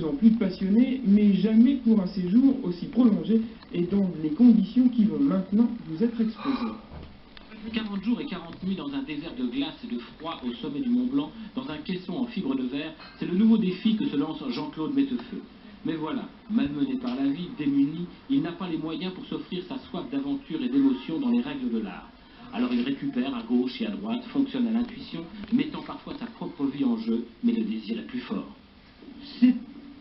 plus en plus de passionnés, mais jamais pour un séjour aussi prolongé et dans les conditions qui vont maintenant vous être exposées. 40 jours et 40 nuits dans un désert de glace et de froid au sommet du Mont Blanc, dans un caisson en fibre de verre, c'est le nouveau défi que se lance Jean-Claude Mettefeux. Mais voilà, malmené par la vie, démuni, il n'a pas les moyens pour s'offrir sa soif d'aventure et d'émotion dans les règles de l'art. Alors il récupère à gauche et à droite, fonctionne à l'intuition, mettant parfois sa propre vie en jeu, mais le désir est plus fort. C'est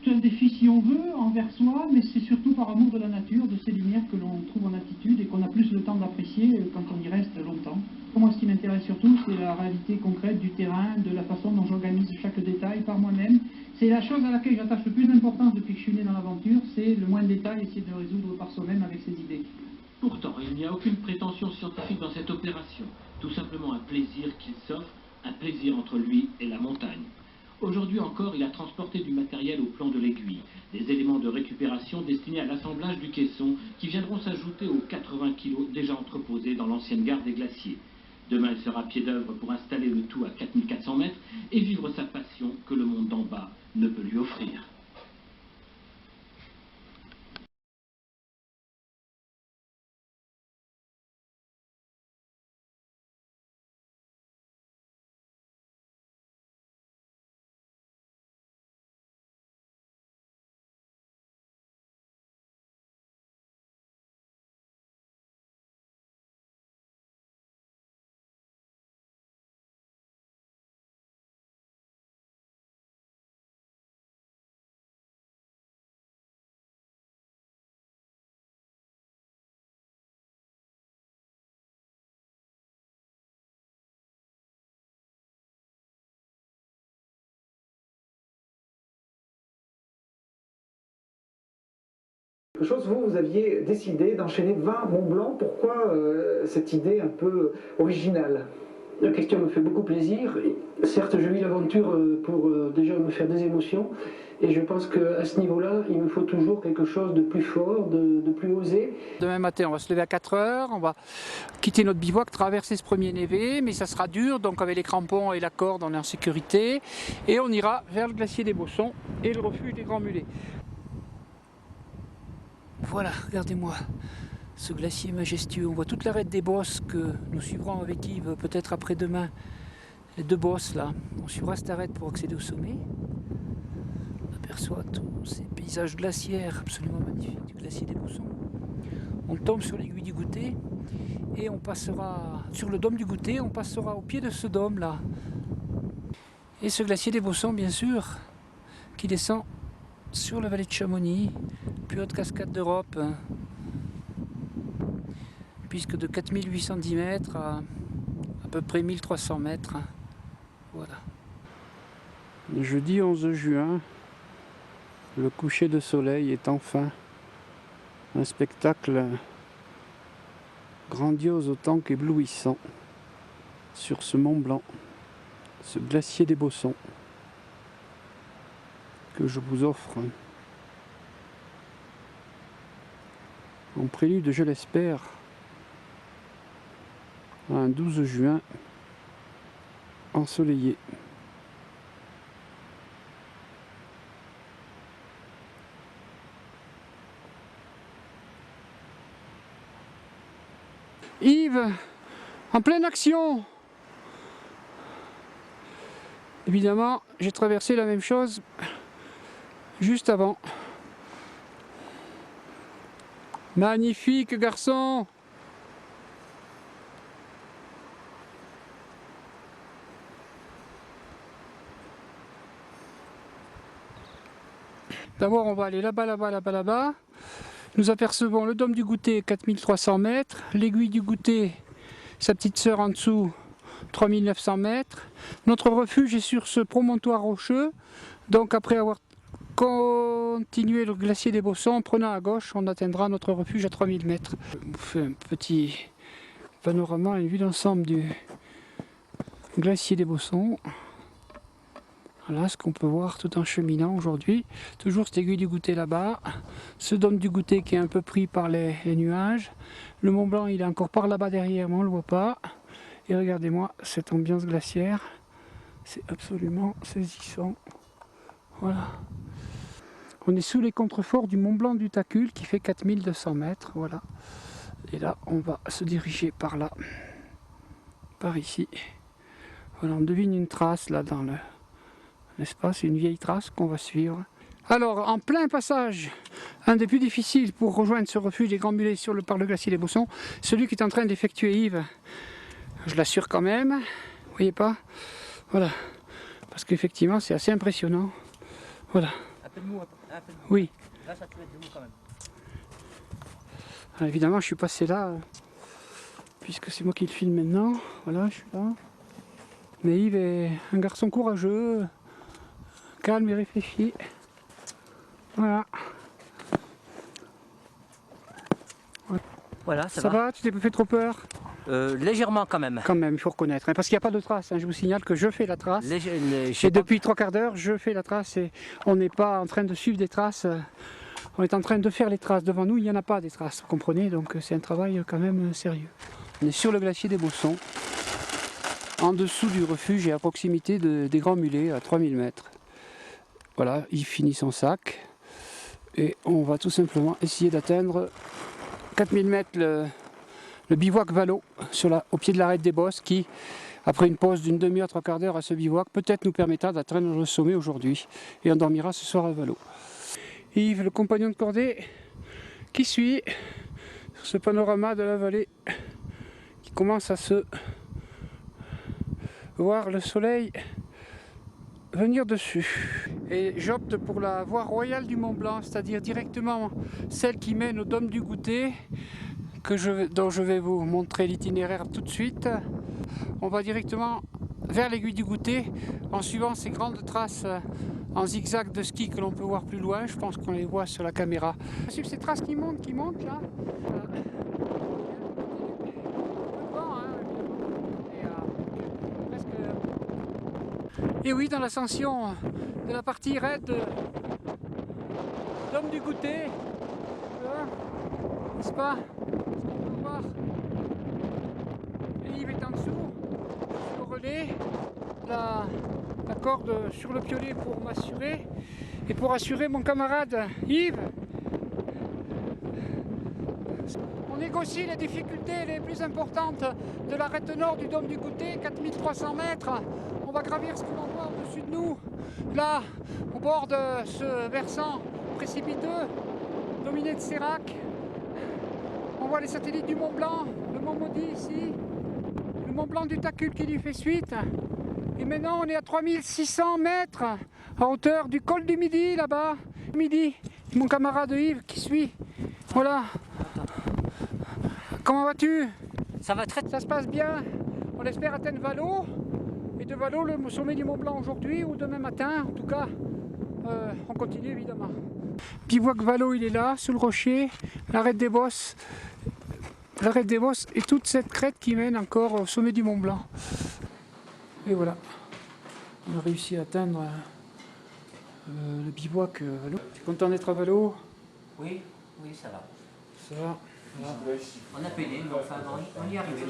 un défi si on veut, envers soi, mais c'est surtout par amour de la nature, de ces lumières que l'on trouve en altitude et qu'on a plus le temps d'apprécier quand on y reste longtemps. Pour moi, ce qui m'intéresse surtout, c'est la réalité concrète du terrain, de la façon dont j'organise chaque détail par moi-même. C'est la chose à laquelle j'attache le plus d'importance depuis que je suis né dans l'aventure, c'est le moins de détails, essayer de le résoudre par soi-même avec ses idées. Pourtant, il n'y a aucune prétention scientifique dans cette opération, tout simplement un plaisir qu'il s'offre, un plaisir entre lui et la montagne. Aujourd'hui encore, il a transporté du matériel au plan de l'aiguille, des éléments de récupération destinés à l'assemblage du caisson qui viendront s'ajouter aux 80 kilos déjà entreposés dans l'ancienne gare des glaciers. Demain, il sera pied d'œuvre pour installer le tout à 4400 mètres et vivre sa passion que le monde d'en bas ne peut lui offrir. Vous aviez décidé d'enchaîner 20 Mont Blanc. Pourquoi cette idée un peu originale? La question me fait beaucoup plaisir. Certes, je vis l'aventure pour déjà me faire des émotions. Et je pense qu'à ce niveau-là, il me faut toujours quelque chose de plus fort, de plus osé. Demain matin, on va se lever à 4 heures, on va quitter notre bivouac, traverser ce premier névé, mais ça sera dur, donc avec les crampons et la corde, on est en sécurité. Et on ira vers le glacier des Bossons et le refuge des Grands Mulets. Voilà, regardez-moi, ce glacier majestueux. On voit toute l'arête des bosses que nous suivrons avec Yves peut-être après-demain. Les deux bosses là, on suivra cette arête pour accéder au sommet. On aperçoit tous ces paysages glaciaires absolument magnifiques du glacier des Bossons. On tombe sur l'aiguille du Goûter et on passera sur le dôme du Goûter, on passera au pied de ce dôme là. Et ce glacier des Bossons bien sûr, qui descend sur la vallée de Chamonix, plus haute cascade d'Europe, puisque de 4810 mètres à peu près 1300 mètres. Voilà. Jeudi 11 juin, le coucher de soleil est enfin un spectacle grandiose autant qu'éblouissant sur ce Mont Blanc, ce glacier des Bossons que je vous offre en prélude, je l'espère, à un 12 juin ensoleillé. Yves, en pleine action! Évidemment, j'ai traversé la même chose juste avant. Magnifique garçon! D'abord, on va aller là-bas, là-bas, là-bas, là-bas. Nous apercevons le dôme du Goûter, 4300 mètres. L'aiguille du Goûter, sa petite sœur en dessous, 3900 mètres. Notre refuge est sur ce promontoire rocheux. Donc après avoir continué le glacier des Bossons, en prenant à gauche, on atteindra notre refuge à 3000 mètres. Je vous fais un petit panorama, une vue d'ensemble du glacier des Bossons. Voilà ce qu'on peut voir tout en cheminant aujourd'hui. Toujours cette aiguille du Goûter là-bas. Ce dôme du Goûter qui est un peu pris par les nuages. Le Mont Blanc il est encore par là-bas derrière, mais on ne le voit pas. Et regardez-moi cette ambiance glaciaire. C'est absolument saisissant. Voilà. On est sous les contreforts du Mont Blanc du Tacul qui fait 4200 mètres. Voilà. Et là, on va se diriger par là, par ici. Voilà, on devine une trace là dans l'espace, une vieille trace qu'on va suivre. Alors, en plein passage, un des plus difficiles pour rejoindre ce refuge des Grands Mulets par le glacier des Bossons, celui qui est en train d'effectuer Yves. Je l'assure quand même, vous voyez pas? Voilà, parce qu'effectivement c'est assez impressionnant. Voilà. Un peu de mou, un peu de mou. Oui. Là, ça peut être de mou quand même. Alors, évidemment, je suis passé là, puisque c'est moi qui le filme maintenant. Voilà, je suis là. Mais Yves est un garçon courageux, calme et réfléchi. Voilà. Voilà, Ça va? Tu t'es pas fait trop peur? Légèrement quand même. Quand même, il faut reconnaître, hein, parce qu'il n'y a pas de trace. Hein. Je vous signale que je fais la trace. Et depuis 3/4 d'heure, je fais la trace et on n'est pas en train de suivre des traces. On est en train de faire les traces. Devant nous, il n'y en a pas des traces, vous comprenez? Donc c'est un travail quand même sérieux. On est sur le glacier des Bossons, en dessous du refuge et à proximité des Grands Mulets, à 3000 mètres. Voilà, il finit son sac et on va tout simplement essayer d'atteindre 4000 mètres le bivouac Valo au pied de l'arête des Bosses qui, après une pause d'une demi-heure, 3/4 d'heure à ce bivouac, peut-être nous permettra d'atteindre le sommet aujourd'hui et on dormira ce soir à Valo. Yves, le compagnon de cordée, qui suit sur ce panorama de la vallée qui commence à se voir le soleil venir dessus. Et j'opte pour la voie royale du Mont Blanc, c'est-à-dire directement celle qui mène au Dôme du Goûter, dont je vais vous montrer l'itinéraire tout de suite. On va directement vers l'aiguille du Goûter en suivant ces grandes traces en zigzag de ski que l'on peut voir plus loin. Je pense qu'on les voit sur la caméra. On va suivre ces traces qui montent là. Et oui, dans l'ascension de la partie raide de Dôme du Goûter, voilà, n'est-ce pas? Et Yves est en dessous, sur le relais, la corde sur le piolet pour m'assurer et pour assurer mon camarade Yves. On négocie les difficultés les plus importantes de l'arête nord du Dôme du Goûter, 4300 mètres. On va gravir ce que l'on voit au-dessus de nous, là, au bord de ce versant précipiteux, dominé de sérac. On voit les satellites du Mont Blanc, le Mont Maudit ici, le Mont Blanc du Tacul qui lui fait suite. Et maintenant on est à 3600 mètres, à hauteur du col du Midi, là-bas. Midi, mon camarade Yves qui suit. Voilà. Comment vas-tu? Ça va très... Ça se passe bien. On espère atteindre Valo. Et de Valo, le sommet du Mont Blanc aujourd'hui ou demain matin. En tout cas, on continue évidemment. Bivouac Valo, il est là, sous le rocher. L'arête des Bosses. L'arête des Bosses et toute cette crête qui mène encore au sommet du Mont Blanc. Et voilà. On a réussi à atteindre le bivouac Valo. Tu es content d'être à Valo? Oui, oui, ça va. Ça va. Voilà. On a peiné, mais enfin, on y est arrivé.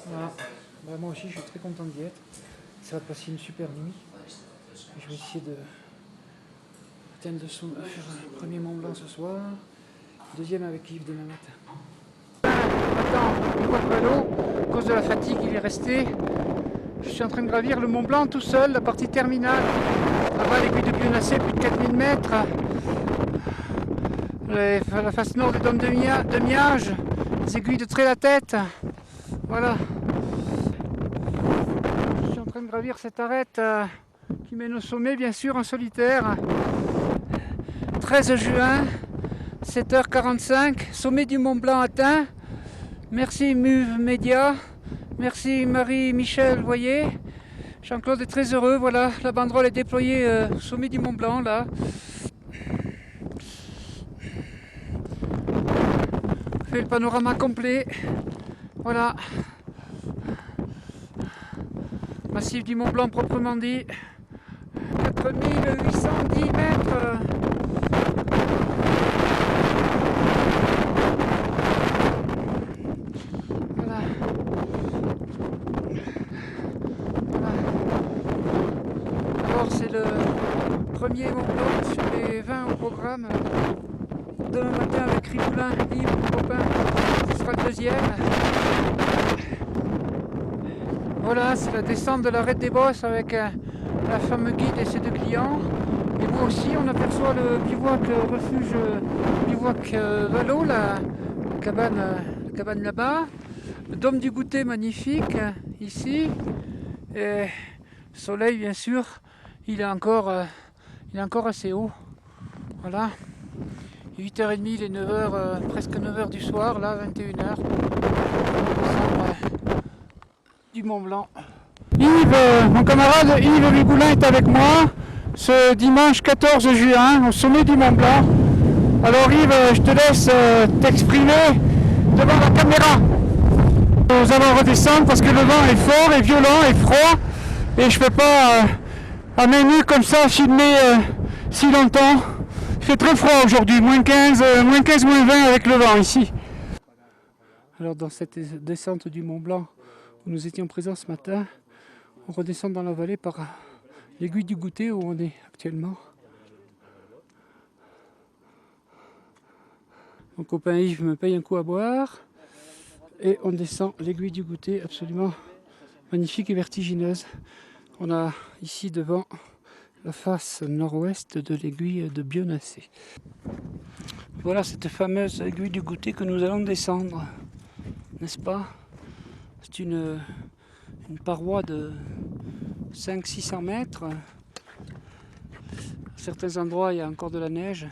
Voilà. Bah, moi aussi, je suis très content d'y être. Ça va passer une super nuit. Et je vais essayer de faire un premier Mont Blanc ce soir, deuxième avec Yves demain matin. Attends, bivouac Valo, à cause de la fatigue, il est resté. Je suis en train de gravir le Mont Blanc tout seul, la partie terminale. Là-bas, l'aiguille de Pionacé, plus de 4000 mètres. La face nord du Dôme de Miage, les aiguilles de Trait-la-Tête. Voilà. Je suis en train de gravir cette arête qui mène au sommet, bien sûr, en solitaire. 13 juin, 7h45, sommet du Mont Blanc atteint. Merci MUV Média, merci Marie-Michel Voyer. Jean-Claude est très heureux, voilà, la banderole est déployée au sommet du Mont Blanc, là. On fait le panorama complet, voilà. Massif du Mont Blanc proprement dit, 4810 mètres. Voilà. Alors c'est le premier Mont Blanc sur les 20 au programme. Demain matin avec Rigoulin, Yves, mon copain, ce sera le deuxième. Voilà, c'est la descente de l'arête des Bosses avec la femme guide et ses 2 clients. Et moi aussi, on aperçoit le bivouac refuge, bivouac Valo, la cabane là-bas. Le dôme du goûter magnifique ici. Et le soleil, bien sûr, il est encore assez haut. Voilà. 8h30, il est 9h, presque 9h du soir, là, 21h. Du Mont Blanc. Yves, mon camarade Yves Rigoulin est avec moi ce dimanche 14 juin au sommet du Mont Blanc. Alors Yves, je te laisse t'exprimer devant la caméra. Nous allons redescendre parce que le vent est fort et violent et froid et je ne peux pas à main nue comme ça filmer si longtemps. Il fait très froid aujourd'hui, moins 15, moins 20 avec le vent ici. Alors dans cette descente du Mont Blanc où nous étions présents ce matin, on redescend dans la vallée par l'aiguille du goûter où on est actuellement. Mon copain Yves me paye un coup à boire et on descend l'aiguille du goûter absolument magnifique et vertigineuse. On a ici devant la face nord-ouest de l'aiguille de Bionnassay. Voilà cette fameuse aiguille du goûter que nous allons descendre, n'est-ce pas? C'est une paroi de 500-600 mètres. À certains endroits, il y a encore de la neige,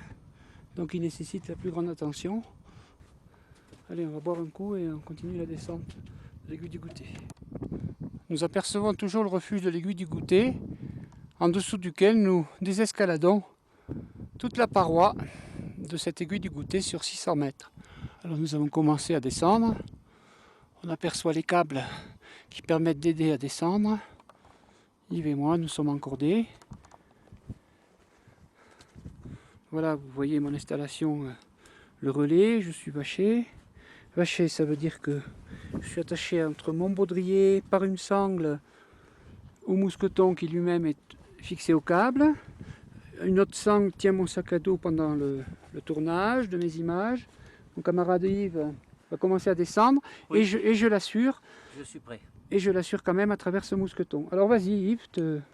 donc il nécessite la plus grande attention. Allez, on va boire un coup et on continue la descente de l'aiguille du goûter. Nous apercevons toujours le refuge de l'aiguille du goûter, en dessous duquel nous désescaladons toute la paroi de cette aiguille du goûter sur 600 mètres. Alors nous avons commencé à descendre. On aperçoit les câbles qui permettent d'aider à descendre. Yves et moi, nous sommes encordés. Voilà, vous voyez mon installation, le relais, je suis vaché. Vaché, ça veut dire que je suis attaché entre mon baudrier par une sangle au mousqueton qui lui-même est fixé au câble. Une autre sangle tient mon sac à dos pendant le tournage de mes images. Mon camarade Yves va commencer à descendre, oui. et je l'assure. Je suis prêt. Et je l'assure quand même à travers ce mousqueton. Alors vas-y Yves,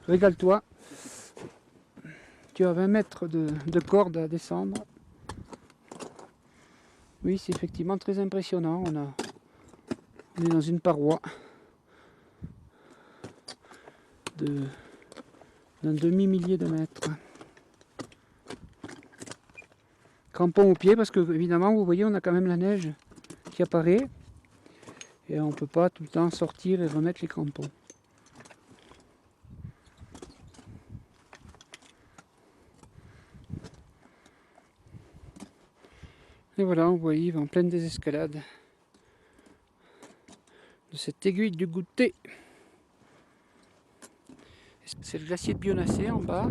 régale-toi. Tu as 20 mètres de corde à descendre. Oui, c'est effectivement très impressionnant. On est dans une paroi d'un demi-millier de mètres. Crampons aux pieds parce que évidemment vous voyez on a quand même la neige qui apparaît et on ne peut pas tout le temps sortir et remettre les crampons. Et voilà, on voit Yves en pleine désescalade de cette aiguille du goûter. C'est le glacier de Bionnassay en bas.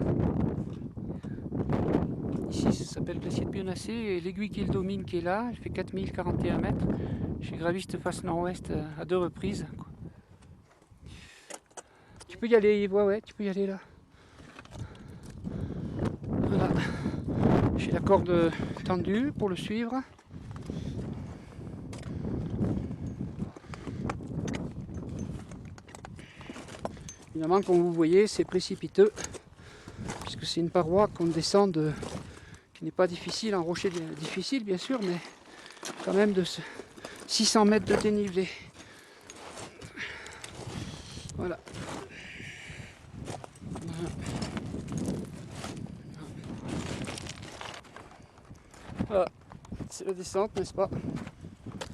Ici ça s'appelle glacier de Bionnassay et l'aiguille qui le domine qui est là, elle fait 4041 mètres. J'ai gravi cette face nord-ouest à 2 reprises. Tu peux y aller Yves, ouais, tu peux y aller là. Voilà. J'ai la corde tendue pour le suivre. Évidemment, comme vous voyez, c'est précipiteux, puisque c'est une paroi qu'on descend qui n'est pas difficile, un rocher difficile bien sûr, mais quand même de 600 mètres de dénivelé. Voilà. Voilà, c'est la descente, n'est-ce pas?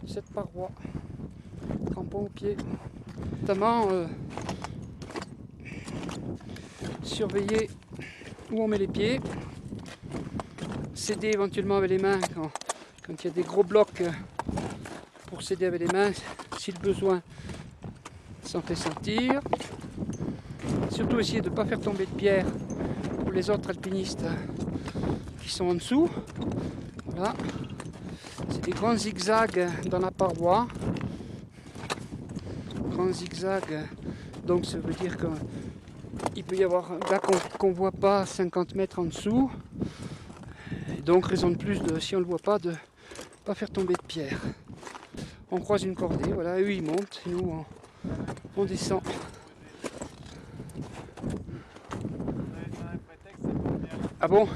Cette paroi, crampons aux pieds, notamment surveiller où on met les pieds, s'aider éventuellement avec les mains quand il y a des gros blocs pour s'aider avec les mains si le besoin s'en fait sentir. Surtout essayer de ne pas faire tomber de pierres pour les autres alpinistes qui sont en dessous. Voilà, c'est des grands zigzags dans la paroi. Grands zigzags, donc ça veut dire qu'il peut y avoir un gars qu'on ne voit pas 50 mètres en dessous. Et donc raison de plus, si on ne le voit pas, de ne pas faire tomber de pierre. On croise une cordée, voilà, eux ils montent, et nous on descend. Ah bon?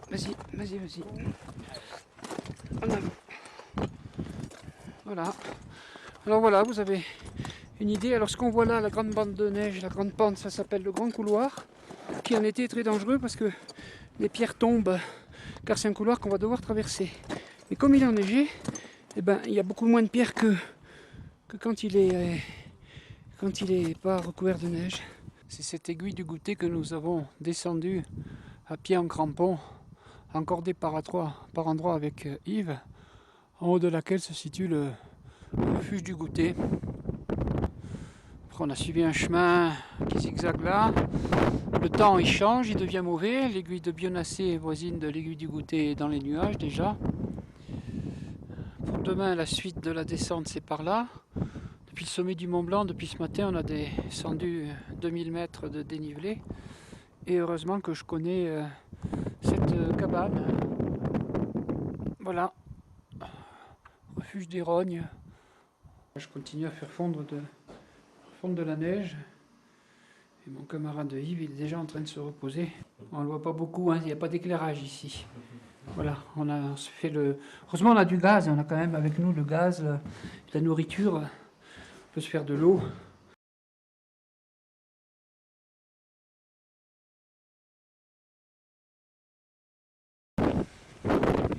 Vas-y, vas-y, vas-y. En avant. Voilà. Alors voilà, vous avez une idée. Alors ce qu'on voit là, la grande bande de neige, la grande pente, ça s'appelle le grand couloir, qui en été est très dangereux parce que les pierres tombent, car c'est un couloir qu'on va devoir traverser. Mais comme il est enneigé, eh ben, il y a beaucoup moins de pierres que quand il est pas recouvert de neige. C'est cette aiguille du goûter que nous avons descendu à pied en crampon, encordé par endroits avec Yves, en haut de laquelle se situe le refuge du goûter. Après, on a suivi un chemin qui zigzague là. Le temps il change, il devient mauvais. L'aiguille de Bionnassé est voisine de l'aiguille du goûter dans les nuages déjà. Pour demain, la suite de la descente c'est par là. Depuis le sommet du Mont Blanc, depuis ce matin, on a descendu 2000 mètres de dénivelé. Et heureusement que je connais cette cabane. Voilà. Refuge des Rognes. Je continue à faire fondre de la neige. Et mon camarade Yves, il est déjà en train de se reposer. On ne le voit pas beaucoup, hein, il n'y a pas d'éclairage ici. Voilà, on se fait le... Heureusement, on a du gaz, et on a quand même avec nous le gaz, la nourriture. On peut se faire de l'eau.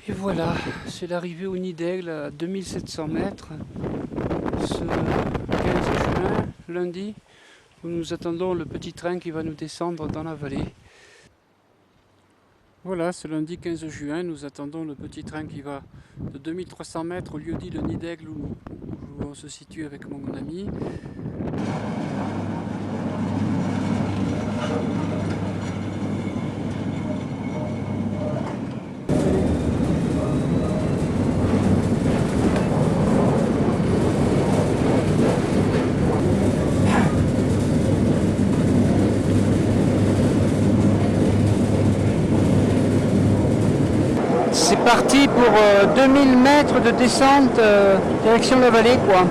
Et voilà, c'est l'arrivée au Nid d'Aigle à 2700 mètres, ce 15 juin, lundi, où nous attendons le petit train qui va nous descendre dans la vallée. Voilà, ce lundi 15 juin, nous attendons le petit train qui va de 2300 mètres au lieu-dit le Nid d'Aigle où on se situe avec mon ami. C'est parti pour 2000 mètres de descente direction la vallée quoi.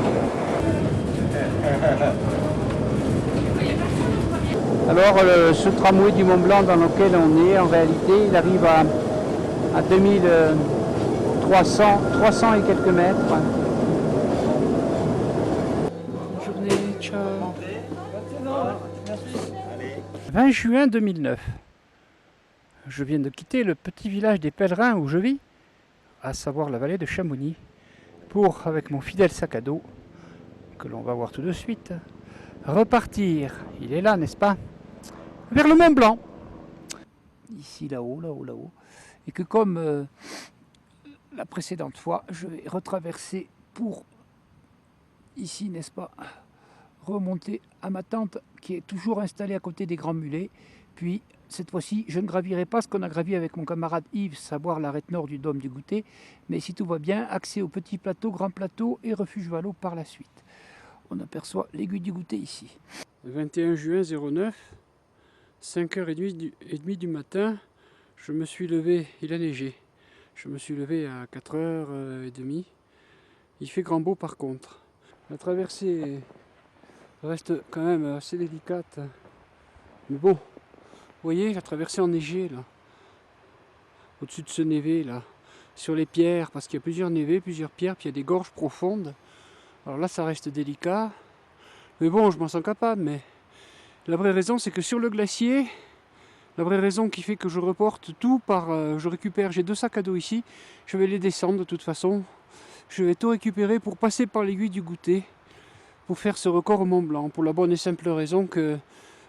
Alors ce tramway du Mont Blanc dans lequel on est en réalité il arrive à 2300 et quelques mètres. Bonne journée, ciao. 20 juin 2009. Je viens de quitter le petit village des pèlerins où je vis, à savoir la vallée de Chamonix, pour, avec mon fidèle sac à dos, que l'on va voir tout de suite, repartir, il est là, n'est-ce pas, vers le Mont Blanc. Ici, là-haut, là-haut, là-haut. Et que comme la précédente fois, je vais retraverser pour, ici, n'est-ce pas, remonter à ma tente qui est toujours installée à côté des Grands Mulets, puis cette fois-ci, je ne gravirai pas ce qu'on a gravi avec mon camarade Yves, savoir l'arête nord du Dôme du Goûter, mais si tout va bien, accès au petit plateau, grand plateau et refuge Vallot par la suite. On aperçoit l'aiguille du Goûter ici. 21 juin 09, 5h30 du matin, je me suis levé, il a neigé, je me suis levé à 4h30, il fait grand beau par contre. La traversée reste quand même assez délicate, mais bon. Vous voyez la traversée enneigée là, au-dessus de ce névé là, sur les pierres, parce qu'il y a plusieurs névés, plusieurs pierres, puis il y a des gorges profondes. Alors là ça reste délicat, mais bon je m'en sens capable, mais la vraie raison c'est que sur le glacier, la vraie raison qui fait que je reporte tout je récupère, j'ai 2 sacs à dos ici, je vais les descendre de toute façon, je vais tout récupérer pour passer par l'aiguille du Goûter, pour faire ce record au Mont Blanc, pour la bonne et simple raison que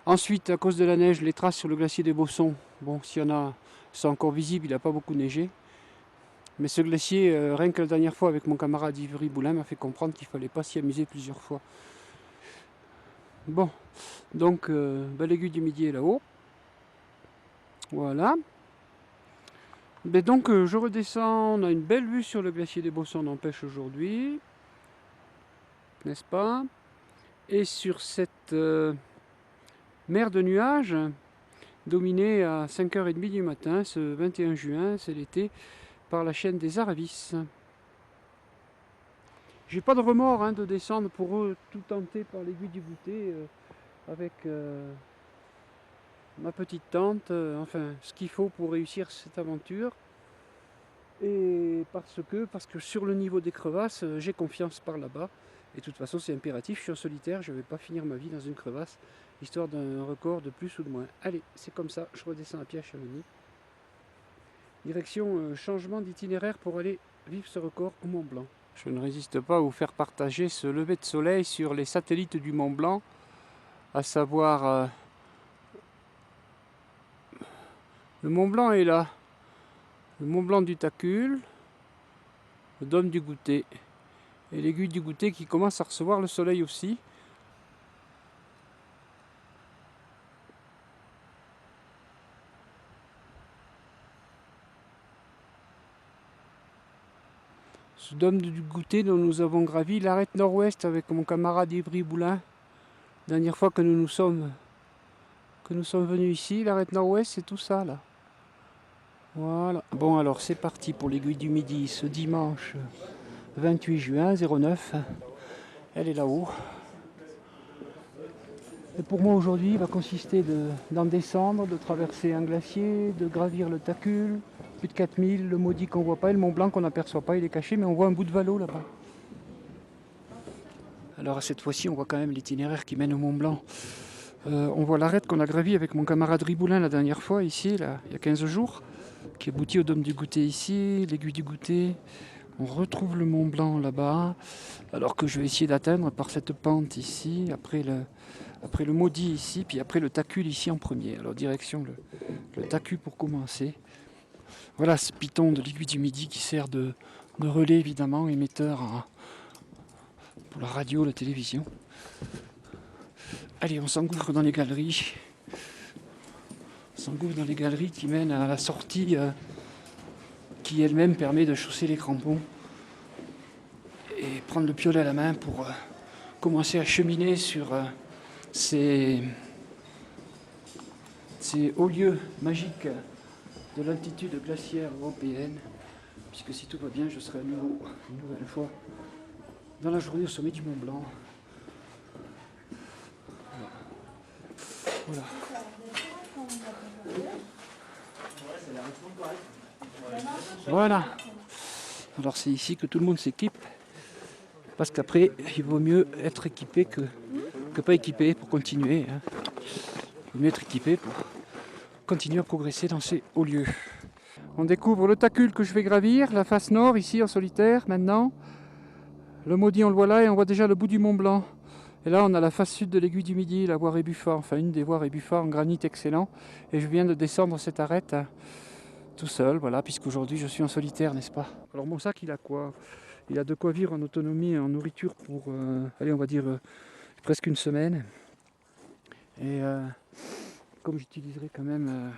ensuite, à cause de la neige, les traces sur le glacier des Bossons, bon, s'il y en a, sont encore visibles, il n'a pas beaucoup neigé. Mais ce glacier, rien que la dernière fois avec mon camarade Yves Riboulin, m'a fait comprendre qu'il ne fallait pas s'y amuser plusieurs fois. Bon, donc, l'aiguille du Midi est là-haut. Voilà. Mais donc, je redescends, on a une belle vue sur le glacier des Bossons, n'empêche aujourd'hui. N'est-ce pas ? Et sur cette mer de nuages, dominée à 5h30 du matin, ce 21 juin, c'est l'été, par la chaîne des Aravis. J'ai pas de remords de descendre pour eux, tout tenter par l'aiguille du goûter avec ma petite tente, enfin ce qu'il faut pour réussir cette aventure. Et parce que sur le niveau des crevasses, j'ai confiance par là-bas. Et de toute façon, c'est impératif, je suis en solitaire, je ne vais pas finir ma vie dans une crevasse, histoire d'un record de plus ou de moins. Allez, c'est comme ça, je redescends à pied à Chamonix. Direction changement d'itinéraire pour aller vivre ce record au Mont Blanc. Je ne résiste pas à vous faire partager ce lever de soleil sur les satellites du Mont Blanc, à savoir le Mont Blanc est là, le Mont Blanc du Tacul, le dôme du Goûter et l'aiguille du Goûter qui commence à recevoir le soleil aussi. Ce dôme du Goûter dont nous avons gravi l'arête nord-ouest avec mon camarade Ivry Boulin. Dernière fois que nous sommes venus ici, l'arête nord-ouest, c'est tout ça là. Voilà. Bon alors c'est parti pour l'aiguille du Midi ce dimanche 28 juin 09. Elle est là-haut. Et pour moi aujourd'hui va consister d'en descendre, de traverser un glacier, de gravir le Tacul, plus de 4000, le maudit qu'on voit pas, et le Mont Blanc qu'on n'aperçoit pas, il est caché, mais on voit un bout de vallon là-bas. Alors cette fois-ci on voit quand même l'itinéraire qui mène au Mont Blanc. On voit l'arête qu'on a gravie avec mon camarade Riboulin la dernière fois ici, là, il y a 15 jours, qui aboutit au dôme du Goûter ici, l'aiguille du Goûter. On retrouve le Mont Blanc là-bas, alors que je vais essayer d'atteindre par cette pente ici, après le maudit ici, puis après le Tacul ici en premier. Alors direction le Tacul pour commencer. Voilà ce piton de l'aiguille du Midi qui sert de relais évidemment, émetteur pour la radio, la télévision. Allez, on s'engouffre dans les galeries. On s'engouffre dans les galeries qui mènent à la sortie qui elle-même permet de chausser les crampons et prendre le piolet à la main pour commencer à cheminer sur ces hauts lieux magiques de l'altitude glaciaire européenne, puisque si tout va bien, je serai à nouveau, une nouvelle fois, dans la journée au sommet du Mont Blanc. Voilà. Voilà. Alors c'est ici que tout le monde s'équipe, parce qu'après il vaut mieux être équipé que pas équipé pour continuer. Il vaut mieux être équipé pour continuer à progresser dans ces hauts lieux. On découvre le Tacul que je vais gravir, la face nord ici en solitaire maintenant. Le maudit on le voit là et on voit déjà le bout du Mont Blanc. Et là on a la face sud de l'aiguille du Midi, la voie Rébuffat, enfin une des voies Rébuffat en granit excellent. Et je viens de descendre cette arête tout seul, voilà, puisqu'aujourd'hui je suis en solitaire, n'est-ce pas? Alors mon sac il a quoi? Il a de quoi vivre en autonomie et en nourriture pour, allez on va dire presque une semaine. Et comme j'utiliserai quand même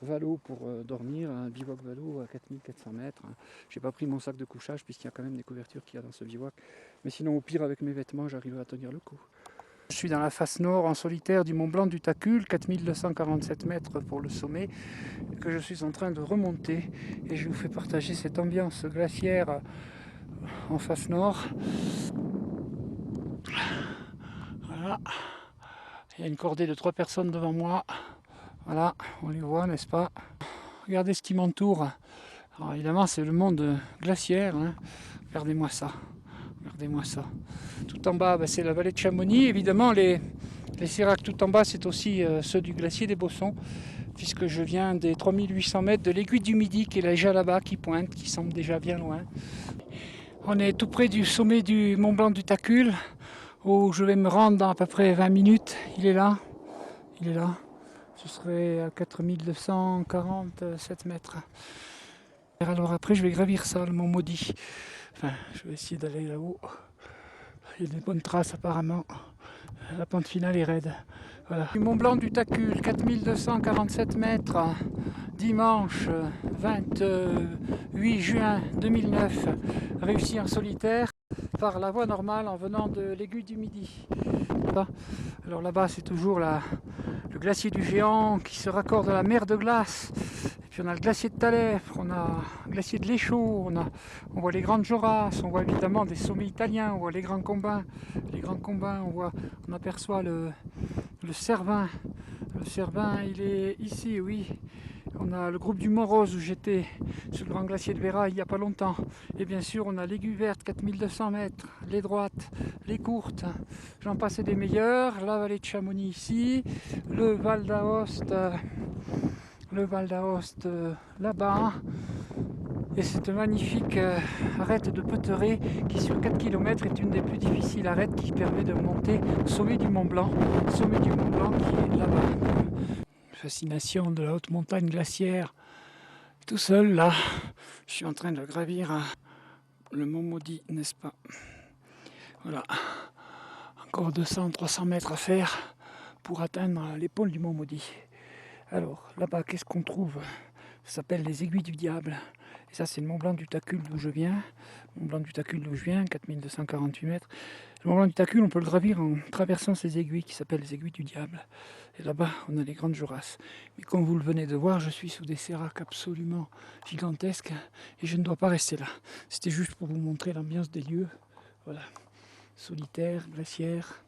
Valo pour dormir, un bivouac Valo à 4400 mètres. J'ai pas pris mon sac de couchage puisqu'il y a quand même des couvertures qu'il y a dans ce bivouac. Mais sinon au pire avec mes vêtements j'arriverai à tenir le coup. Je suis dans la face nord en solitaire du Mont Blanc du Tacul, 4247 mètres pour le sommet, que je suis en train de remonter. Et je vous fais partager cette ambiance glaciaire en face nord. Voilà. Il y a une cordée de 3 personnes devant moi. Voilà, on les voit, n'est-ce pas? Regardez ce qui m'entoure. Alors évidemment, c'est le monde glaciaire. Regardez-moi ça. Regardez-moi ça. Tout en bas, c'est la vallée de Chamonix. Évidemment, les séracs tout en bas, c'est aussi ceux du glacier des Bossons, puisque je viens des 3800 mètres de l'aiguille du Midi, qui est déjà là-bas, qui pointe, qui semble déjà bien loin. On est tout près du sommet du Mont Blanc du Tacul, où je vais me rendre dans à peu près 20 minutes. Il est là. Il est là. Ce serait à 4247 mètres. Alors après, je vais gravir ça, le Mont Maudit. Enfin, je vais essayer d'aller là-haut. Il y a des bonnes traces apparemment. La pente finale est raide. Voilà. Du Mont Blanc du Tacul, 4247 mètres, dimanche 28 juin 2009, réussi en solitaire. par la voie normale en venant de l'aiguille du Midi. Alors là-bas c'est toujours le glacier du Géant qui se raccorde à la mer de glace. Et puis on a le glacier de Talefre, on a le glacier de l'Échaud, on voit les Grandes Jorasses, on voit évidemment des sommets italiens, on voit les Grands Combins, on aperçoit le Cervin. Le Cervin il est ici, oui. On a le groupe du Mont-Rose où j'étais sur le grand glacier de Vera il n'y a pas longtemps. Et bien sûr, on a l'aiguille verte, 4200 mètres, les droites, les courtes, j'en passe des meilleures. La vallée de Chamonix ici, le Val d'Aoste là-bas. Et cette magnifique arête de Peuteret qui sur 4 km est une des plus difficiles arêtes qui permet de monter au sommet du Mont Blanc. Sommet du Mont Blanc qui est là-bas. Fascination de la haute montagne glaciaire. Tout seul là, je suis en train de gravir le Mont Maudit, n'est-ce pas? Voilà, encore 200-300 mètres à faire pour atteindre l'épaule du Mont Maudit. Alors là-bas, qu'est-ce qu'on trouve? Ça s'appelle les Aiguilles du Diable. Et ça, c'est le Mont Blanc du Tacul d'où je viens. Mont Blanc du Tacul d'où je viens, 4248 mètres. Le Mont Blanc du Tacul, on peut le gravir en traversant ces aiguilles qui s'appellent les Aiguilles du Diable. Et là-bas, on a les Grandes Jorasses. Mais comme vous le venez de voir, je suis sous des séracs absolument gigantesques et je ne dois pas rester là. C'était juste pour vous montrer l'ambiance des lieux. Voilà, solitaire, glaciaire,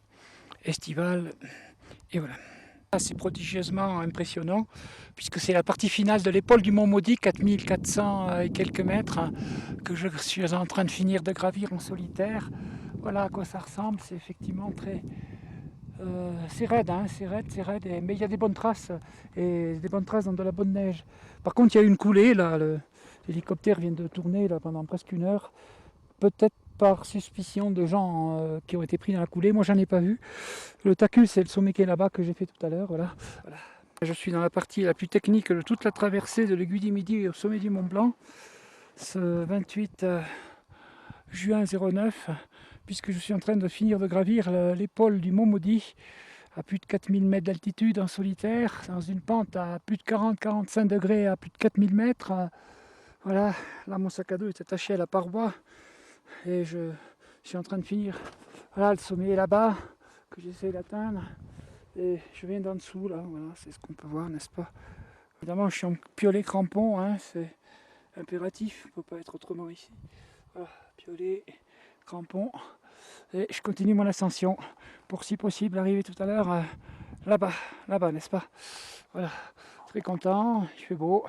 estival, et voilà. C'est prodigieusement impressionnant puisque c'est la partie finale de l'épaule du Mont Maudit, 4400 et quelques mètres, que je suis en train de finir de gravir en solitaire. Voilà à quoi ça ressemble, c'est effectivement très... c'est raide, mais il y a des bonnes traces, et des bonnes traces dans de la bonne neige. Par contre, il y a une coulée, là, l'hélicoptère vient de tourner là, pendant presque une heure, peut-être par suspicion de gens qui ont été pris dans la coulée. Moi, j'en ai pas vu. Le Tacul, c'est le sommet qui est là-bas que j'ai fait tout à l'heure. Voilà. Je suis dans la partie la plus technique de toute la traversée de l'aiguille du Midi au sommet du Mont Blanc, ce 28 juin 09, puisque je suis en train de finir de gravir l'épaule du Mont Maudit à plus de 4000 mètres d'altitude en solitaire, dans une pente à plus de 40-45 degrés à plus de 4000 mètres. Voilà, là mon sac à dos est attaché à la paroi et je suis en train de finir. Voilà, le sommet est là-bas, que j'essaie d'atteindre. Et je viens d'en dessous, là, voilà, c'est ce qu'on peut voir, n'est-ce pas? Évidemment, je suis en piolet crampon, hein, c'est impératif, il ne peut pas être autrement ici. Voilà, piolet, crampon. Et je continue mon ascension pour, si possible, arriver tout à l'heure là-bas, n'est-ce pas? Voilà, très content, il fait beau,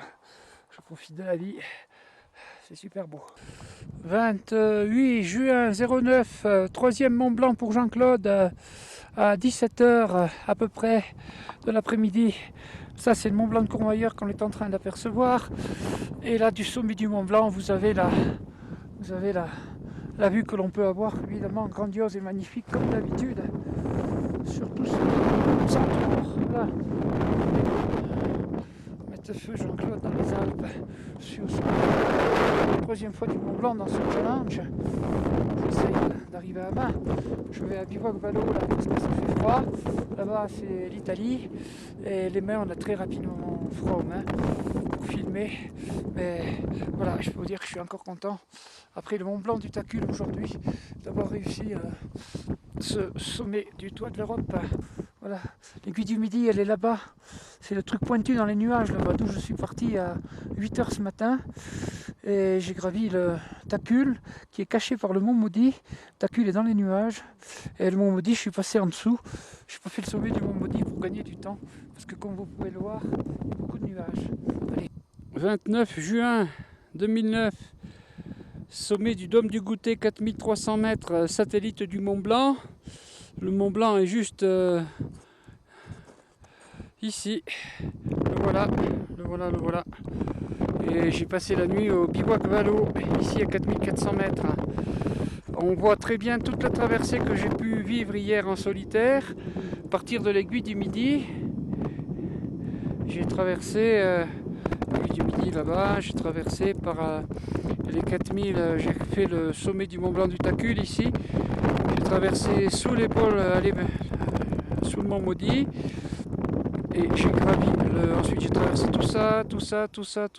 je profite de la vie. C'est super beau. 28 juin 09, troisième Mont Blanc pour Jean-Claude, à 17h à peu près de l'après-midi. Ça, c'est le Mont Blanc de Courmayeur qu'on est en train d'apercevoir. Et là, du sommet du Mont Blanc, vous avez la vue que l'on peut avoir, évidemment, grandiose et magnifique comme d'habitude. Surtout ce centre. Voilà. Feu Jean-Claude dans les Alpes. Je suis au sommet. La troisième fois du Mont Blanc dans ce challenge. J'essaie d'arriver à main. Je vais à Bivouac-Valo là parce que ça fait froid. Là-bas c'est l'Italie. Et les mains on a très rapidement froid aux mains pour filmer. Mais voilà, je peux vous dire que je suis encore content. Après le Mont Blanc du Tacul aujourd'hui, d'avoir réussi ce sommet du toit de l'Europe. Voilà, l'aiguille du Midi, elle est là-bas. C'est le truc pointu dans les nuages, là-bas, d'où je suis parti à 8h ce matin. Et j'ai gravi le Tacul, qui est caché par le Mont Maudit. Tacul est dans les nuages. Et le Mont Maudit, je suis passé en dessous. Je n'ai pas fait le sommet du Mont Maudit pour gagner du temps. Parce que comme vous pouvez le voir, il y a beaucoup de nuages. Allez. 29 juin 2009. Sommet du Dôme du Goûter, 4300 mètres, satellite du Mont Blanc. Le Mont Blanc est juste ici. Le voilà. Et j'ai passé la nuit au Bivouac-Valo, ici à 4400 mètres. On voit très bien toute la traversée que j'ai pu vivre hier en solitaire. À partir de l'aiguille du Midi, j'ai traversé l'aiguille du Midi là-bas. J'ai traversé par les 4000, j'ai fait le sommet du Mont Blanc du Tacul ici. J'ai traversé sous l'épaule, sous le Mont Maudit. Et j'ai gravi, ensuite j'ai traversé tout ça.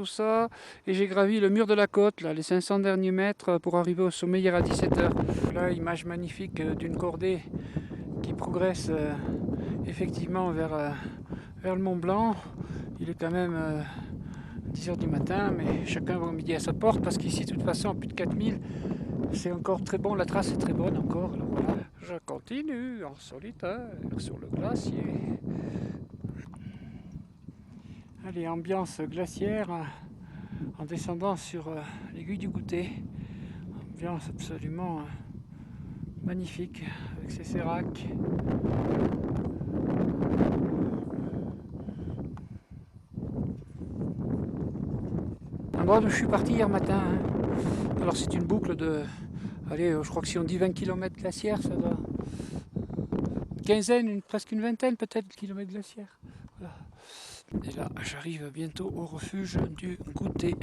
ça, et j'ai gravi le mur de la côte, là, les 500 derniers mètres pour arriver au sommet hier à 17h. Là, image magnifique d'une cordée qui progresse effectivement vers le Mont Blanc. Il est quand même 10h du matin, mais chacun va au midi à sa porte, parce qu'ici, de toute façon, à plus de 4000, c'est encore très bon, la trace est très bonne encore. Alors voilà, je continue en solitaire sur le glacier. Allez, ambiance glaciaire en descendant sur l'aiguille du Goutet. Ambiance absolument magnifique avec ses séracs. L'endroit où je suis parti hier matin. Alors c'est une boucle de... Allez, je crois que si on dit 20 km glaciaire, ça doit... Une quinzaine, presque une vingtaine peut-être de kilomètres glaciaires. Voilà. Et là, j'arrive bientôt au refuge du Goutet.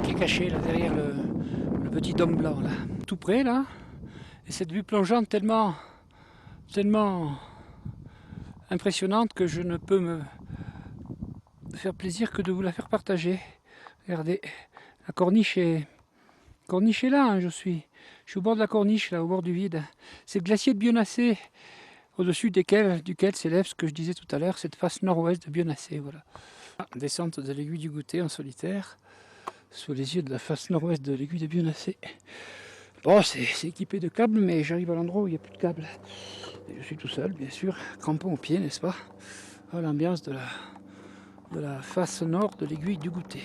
Qui est caché là derrière le petit dôme blanc là. Tout près là. Et cette vue plongeante tellement impressionnante que je ne peux me faire plaisir que de vous la faire partager. Regardez, la corniche est là, hein, je suis au bord de la corniche, là, au bord du vide. C'est le glacier de Bionnassay, au-dessus duquel s'élève ce que je disais tout à l'heure, cette face nord-ouest de Bionnassay. Voilà. Descente de l'aiguille du Goutet en solitaire, sous les yeux de la face nord-ouest de l'aiguille de Bionnassay. Bon, c'est équipé de câbles, mais j'arrive à l'endroit où il n'y a plus de câbles. Et je suis tout seul, bien sûr, crampon aux pieds, n'est-ce pas? Voilà l'ambiance de la face nord de l'aiguille du Goutet.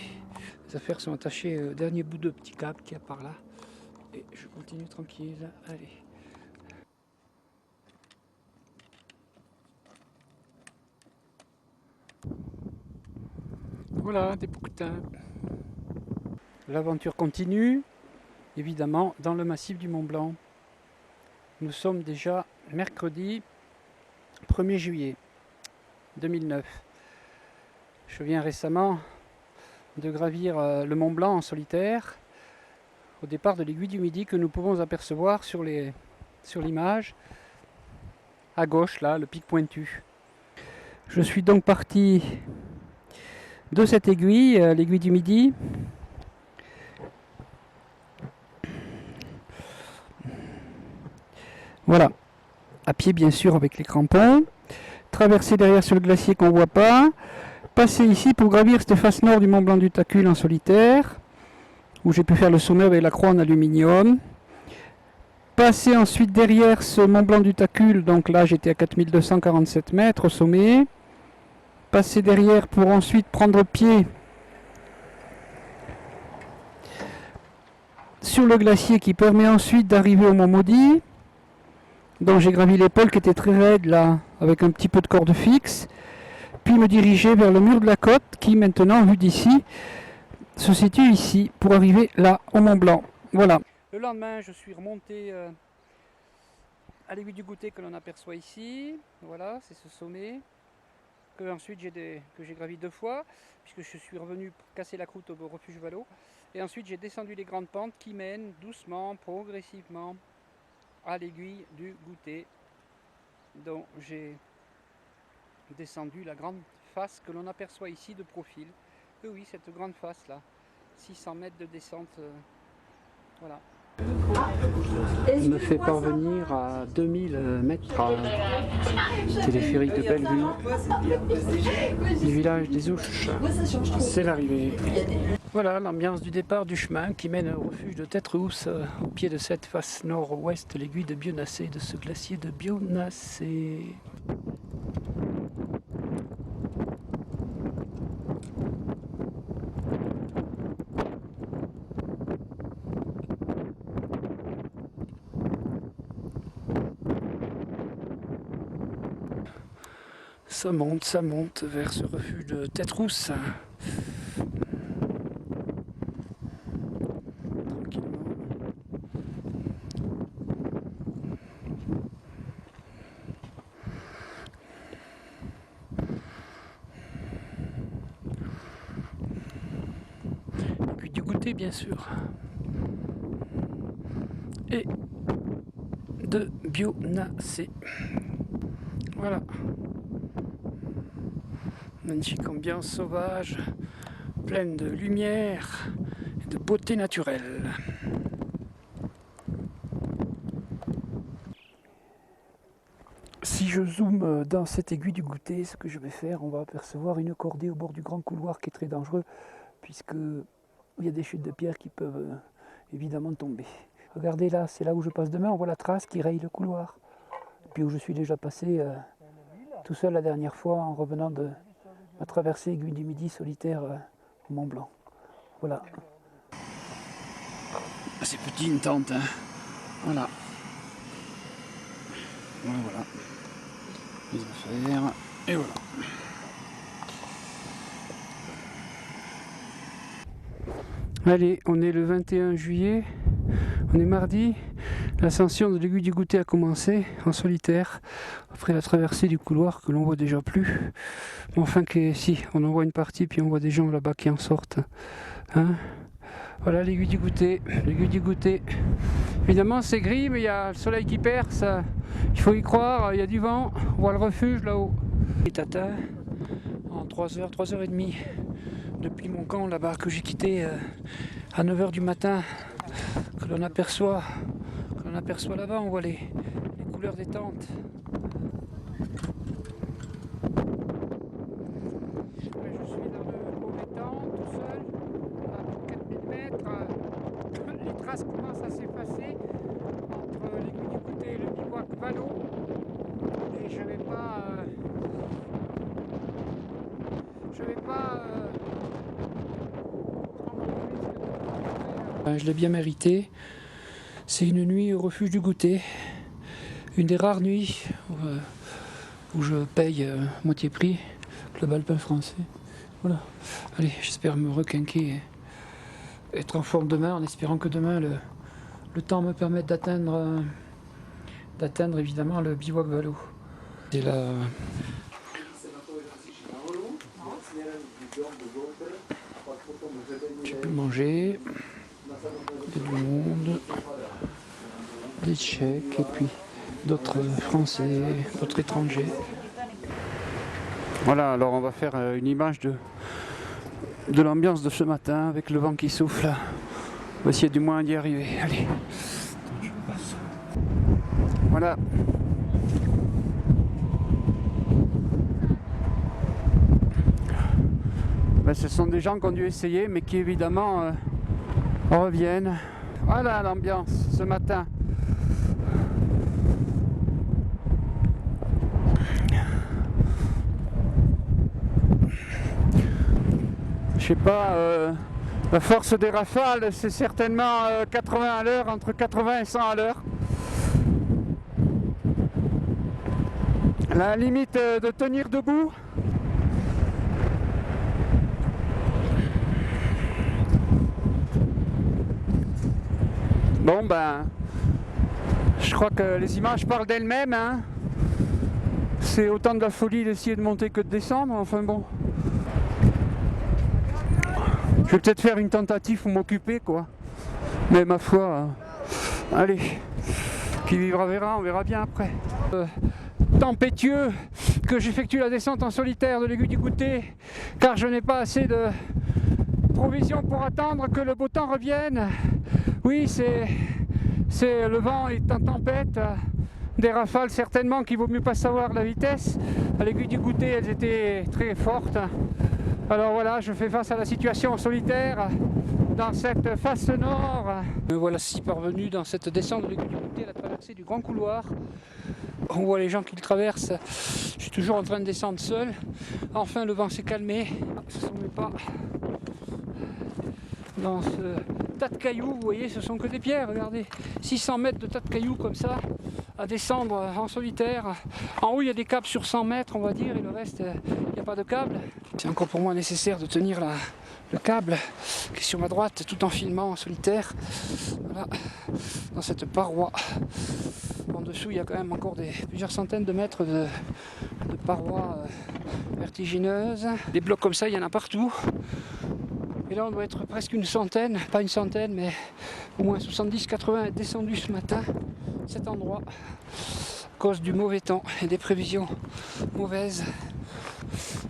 Les affaires sont attachées au dernier bout de petit câble qu'il y a par là. Et je continue tranquille. Allez. Voilà, des bouquetins. L'aventure continue, évidemment, dans le massif du Mont Blanc. Nous sommes déjà mercredi 1er juillet 2009. Je viens récemment de gravir le Mont Blanc en solitaire au départ de l'aiguille du Midi que nous pouvons apercevoir sur l'image à gauche, là, le pic pointu. Je suis donc parti de cette aiguille, l'aiguille du Midi. Voilà, à pied bien sûr avec les crampons, traverser derrière sur le glacier qu'on ne voit pas, passer ici pour gravir cette face nord du Mont Blanc du Tacul en solitaire, où j'ai pu faire le sommet avec la croix en aluminium. Passer ensuite derrière ce Mont Blanc du Tacul, donc là j'étais à 4247 mètres au sommet. Passer derrière pour ensuite prendre pied sur le glacier qui permet ensuite d'arriver au Mont Maudit. Donc j'ai gravi l'épaule qui était très raide là, avec un petit peu de corde fixe. Puis me diriger vers le mur de la côte qui maintenant, vu d'ici, se situe ici pour arriver là au Mont Blanc. Voilà. Le lendemain, je suis remonté à l'aiguille du Goutet que l'on aperçoit ici. Voilà, c'est ce sommet que ensuite j'ai gravi 2 fois, puisque je suis revenu pour casser la croûte au refuge Vallot. Et ensuite j'ai descendu les grandes pentes qui mènent doucement, progressivement à l'aiguille du Goutet, dont j'ai descendu la grande face que l'on aperçoit ici de profil. Et oui, cette grande face là, 600 mètres de descente, voilà. Il me fait parvenir à 2000 mètres à téléphérique de Bellevue, du village des Ouches. C'est l'arrivée. Voilà l'ambiance du départ du chemin qui mène au refuge de Tête-Rousse, au pied de cette face nord-ouest, l'aiguille de Bionnassay, de ce glacier de Bionnassay. Ça monte vers ce refuge de Tête-Rousse. Tranquillement. Et puis du Goutet, bien sûr. Et de Bionnassay. Voilà. Magnifique ambiance sauvage, pleine de lumière et de beauté naturelle. Si je zoome dans cette aiguille du goûter, ce que je vais faire, on va apercevoir une cordée au bord du grand couloir qui est très dangereux, puisque il y a des chutes de pierre qui peuvent évidemment tomber. Regardez là, c'est là où je passe demain, on voit la trace qui raye le couloir. Puis où je suis déjà passé tout seul la dernière fois en revenant de ma traversée aiguille du Midi solitaire au Mont Blanc. Voilà. C'est petit une tente, hein. Voilà. Voilà. Les affaires, et voilà. Allez, on est le 21 juillet, on est mardi, l'ascension de l'aiguille du goûter a commencé en solitaire, après la traversée du couloir que l'on voit déjà plus. Mais enfin, si, on en voit une partie, puis on voit des gens là-bas qui en sortent. Hein, voilà l'aiguille du goûter, l'aiguille du goûter. Évidemment c'est gris, mais il y a le soleil qui perce, il faut y croire, il y a du vent, on voit le refuge là-haut. Il est atteint en 3h30 depuis mon camp là-bas que j'ai quitté à 9h du matin, que l'on aperçoit là-bas, on voit les couleurs des tentes. Je suis dans le mauvais temps, tout seul, à plus de 4000 mètres. Les traces commencent à s'effacer entre l'aiguille du goûter et le bivouac Vallot. Et je vais pas je l'ai bien mérité. C'est une nuit au refuge du goûter. Une des rares nuits où je paye moitié prix Club Alpin français. Voilà. Allez, j'espère me requinquer et être en forme demain, en espérant que demain le temps me permette d'atteindre évidemment le bivouac Vallot. C'est là. Tu peux manger. Il y a du monde, des Tchèques et puis d'autres Français, d'autres étrangers. Voilà, alors on va faire une image de l'ambiance de ce matin avec le vent qui souffle. On va essayer du moins d'y arriver. Allez, je passe. Voilà. Ben, ce sont des gens qui ont dû essayer, mais qui évidemment reviennent. Voilà l'ambiance ce matin. Je sais pas, la force des rafales, c'est certainement 80 à l'heure, entre 80 et 100 à l'heure. La limite de tenir debout. Bon ben, je crois que les images parlent d'elles-mêmes, hein. C'est autant de la folie d'essayer de monter que de descendre, enfin bon. Je vais peut-être faire une tentative pour m'occuper, quoi. Mais ma foi, allez, qui vivra verra, on verra bien après. Tempétueux que j'effectue la descente en solitaire de l'aiguille du goûter, car je n'ai pas assez de provisions pour attendre que le beau temps revienne. Oui, le vent est en tempête, des rafales certainement qu'il vaut mieux pas savoir la vitesse. À l'aiguille du goûter, elles étaient très fortes. Alors voilà, je fais face à la situation en solitaire dans cette face nord. Me voilà si parvenu dans cette descente de l'aiguille du goûter à la traversée du grand couloir. On voit les gens qui le traversent. Je suis toujours en train de descendre seul. Enfin, le vent s'est calmé. Ce sont mes pas dans ce tas de cailloux. Vous voyez, ce sont que des pierres. Regardez, 600 mètres de tas de cailloux comme ça à descendre en solitaire. En haut, il y a des câbles sur 100 mètres, on va dire, et le reste, il n'y a pas de câble. C'est encore pour moi nécessaire de tenir le câble qui est sur ma droite tout en filmant en solitaire. Voilà, dans cette paroi. En dessous, il y a quand même encore plusieurs centaines de mètres de parois vertigineuses. Des blocs comme ça, il y en a partout. Et là, on doit être presque une centaine, pas une centaine, mais au moins 70-80 est descendu ce matin, cet endroit, à cause du mauvais temps et des prévisions mauvaises.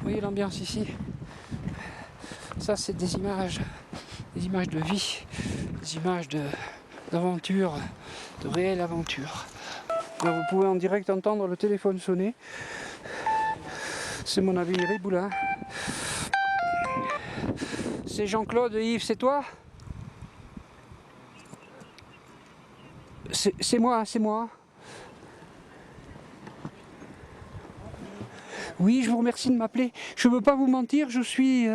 Vous voyez l'ambiance ici? Ça, c'est des images de vie, des images d'aventure, de réelle aventure. Là, vous pouvez en direct entendre le téléphone sonner. C'est mon ami Riboulin. C'est Jean-Claude, Yves, c'est toi? C'est moi, c'est moi. Oui, je vous remercie de m'appeler. Je ne veux pas vous mentir, je suis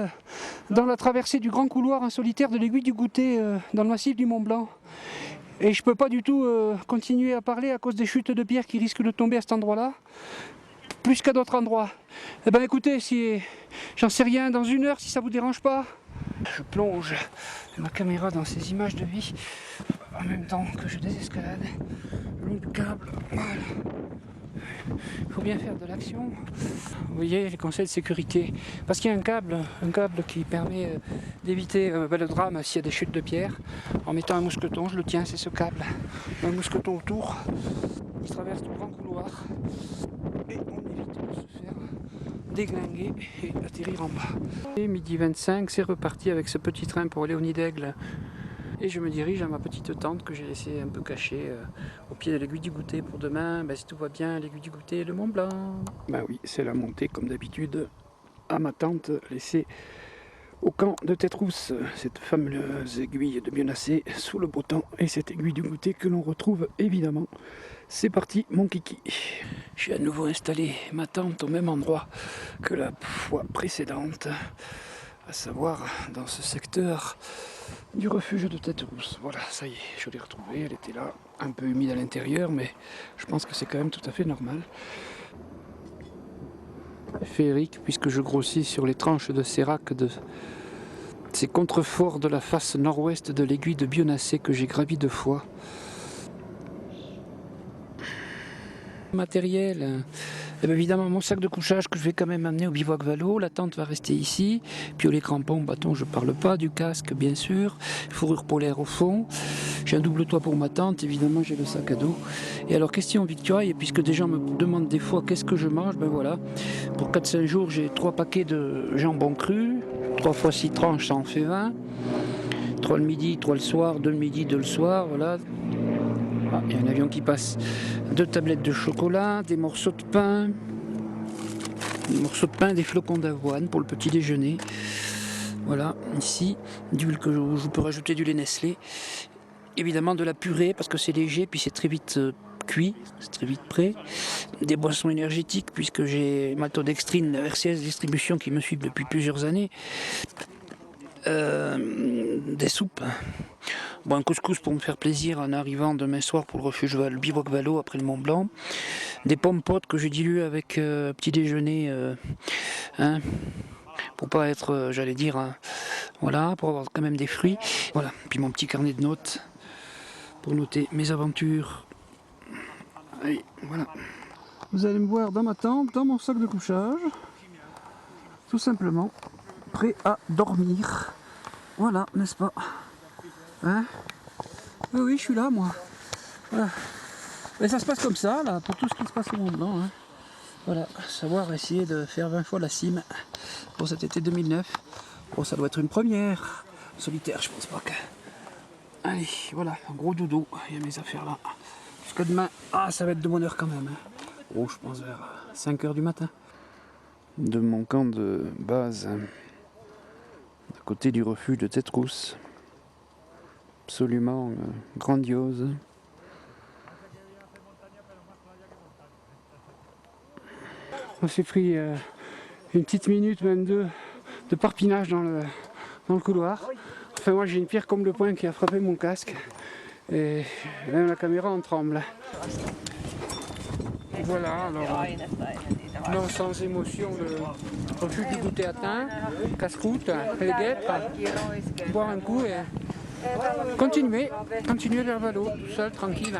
dans la traversée du grand couloir en solitaire de l'aiguille du Goutet dans le massif du Mont Blanc. Et je ne peux pas du tout continuer à parler à cause des chutes de pierres qui risquent de tomber à cet endroit-là, plus qu'à d'autres endroits. Eh bien écoutez, si j'en sais rien, dans 1 heure, si ça vous dérange pas, je plonge ma caméra dans ces images de vie en même temps que je désescalade le long du câble. Voilà. Il faut bien faire de l'action. Vous voyez les conseils de sécurité. Parce qu'il y a un câble qui permet d'éviter le drame s'il y a des chutes de pierre. En mettant un mousqueton, je le tiens, c'est ce câble. Un mousqueton autour, il traverse tout le grand couloir. Et on évite de se faire déglinguer et atterrir en bas. Et midi 25, c'est reparti avec ce petit train pour Léonie d'Aigle. Et je me dirige à ma petite tente que j'ai laissée un peu cachée au pied de l'aiguille du Goutet pour demain. Ben, si tout va bien, l'aiguille du Goutet et le Mont Blanc. Ben oui, c'est la montée comme d'habitude à ma tente laissée au camp de Tête-Rousse. Cette fameuse aiguille de Bionnassay sous le beau temps et cette aiguille du Goutet que l'on retrouve évidemment. C'est parti mon kiki. J'ai à nouveau installé ma tente au même endroit que la fois précédente, à savoir dans ce secteur du refuge de Tête-Rousse. Voilà, ça y est, je l'ai retrouvée, elle était là, un peu humide à l'intérieur, mais je pense que c'est quand même tout à fait normal. Féerique, puisque je grossis sur les tranches de sérac de ces contreforts de la face nord-ouest de l'aiguille de Bionnassay que j'ai gravi 2 fois. Matériel, et bien évidemment mon sac de couchage que je vais quand même amener au bivouac Valo, la tente va rester ici, puis les crampons, bâton je parle pas, du casque bien sûr, fourrure polaire au fond, j'ai un double toit pour ma tente, évidemment j'ai le sac à dos. Et alors question victuailles, puisque des gens me demandent des fois qu'est-ce que je mange, ben voilà, pour 4-5 jours j'ai 3 paquets de jambon cru, 3 fois 6 tranches ça en fait 20, 3 le midi, 3 le soir, 2 le midi, 2 le soir, voilà. Ah, il y a un avion qui passe. 2 tablettes de chocolat, des morceaux de pain, des flocons d'avoine pour le petit déjeuner. Voilà, ici, d'huile que je peux rajouter du lait Nestlé. Évidemment de la purée parce que c'est léger, puis c'est très vite cuit, c'est très vite prêt. Des boissons énergétiques puisque j'ai maltodextrine, RCS Distribution qui me suivent depuis plusieurs années. Des soupes. Bon, un couscous pour me faire plaisir en arrivant demain soir pour le refuge le bivouac Valo après le Mont Blanc. Des pommes potes que j'ai diluées avec petit déjeuner, pour pas être, j'allais dire, voilà, pour avoir quand même des fruits. Voilà, puis mon petit carnet de notes pour noter mes aventures. Allez, voilà. Vous allez me voir dans ma tente, dans mon sac de couchage, tout simplement, prêt à dormir. Voilà, n'est-ce pas? Hein? Oui, je suis là, moi. Voilà. Et ça se passe comme ça, là, pour tout ce qui se passe au Mont Blanc. Hein. Voilà, savoir essayer de faire 20 fois la cime pour cet été 2009. Bon, ça doit être une première. Solitaire, je pense pas que... Allez, voilà, un gros dodo. Il y a mes affaires là. Jusqu'à demain, ça va être de bonne heure quand même. Hein. Oh, je pense vers 5 h du matin. De mon camp de base, à côté du refuge de Tête-Rousse. Absolument grandiose. On s'est pris une petite minute, même 2, de parpinage dans le couloir. Enfin moi j'ai une pierre comme le poing qui a frappé mon casque. Et même la caméra en tremble. Voilà, alors non sans émotion le refuge du Goutet atteint, casse-croûte, les guêpes, boire un coup et continuer vers Valo, tout seul, tranquille.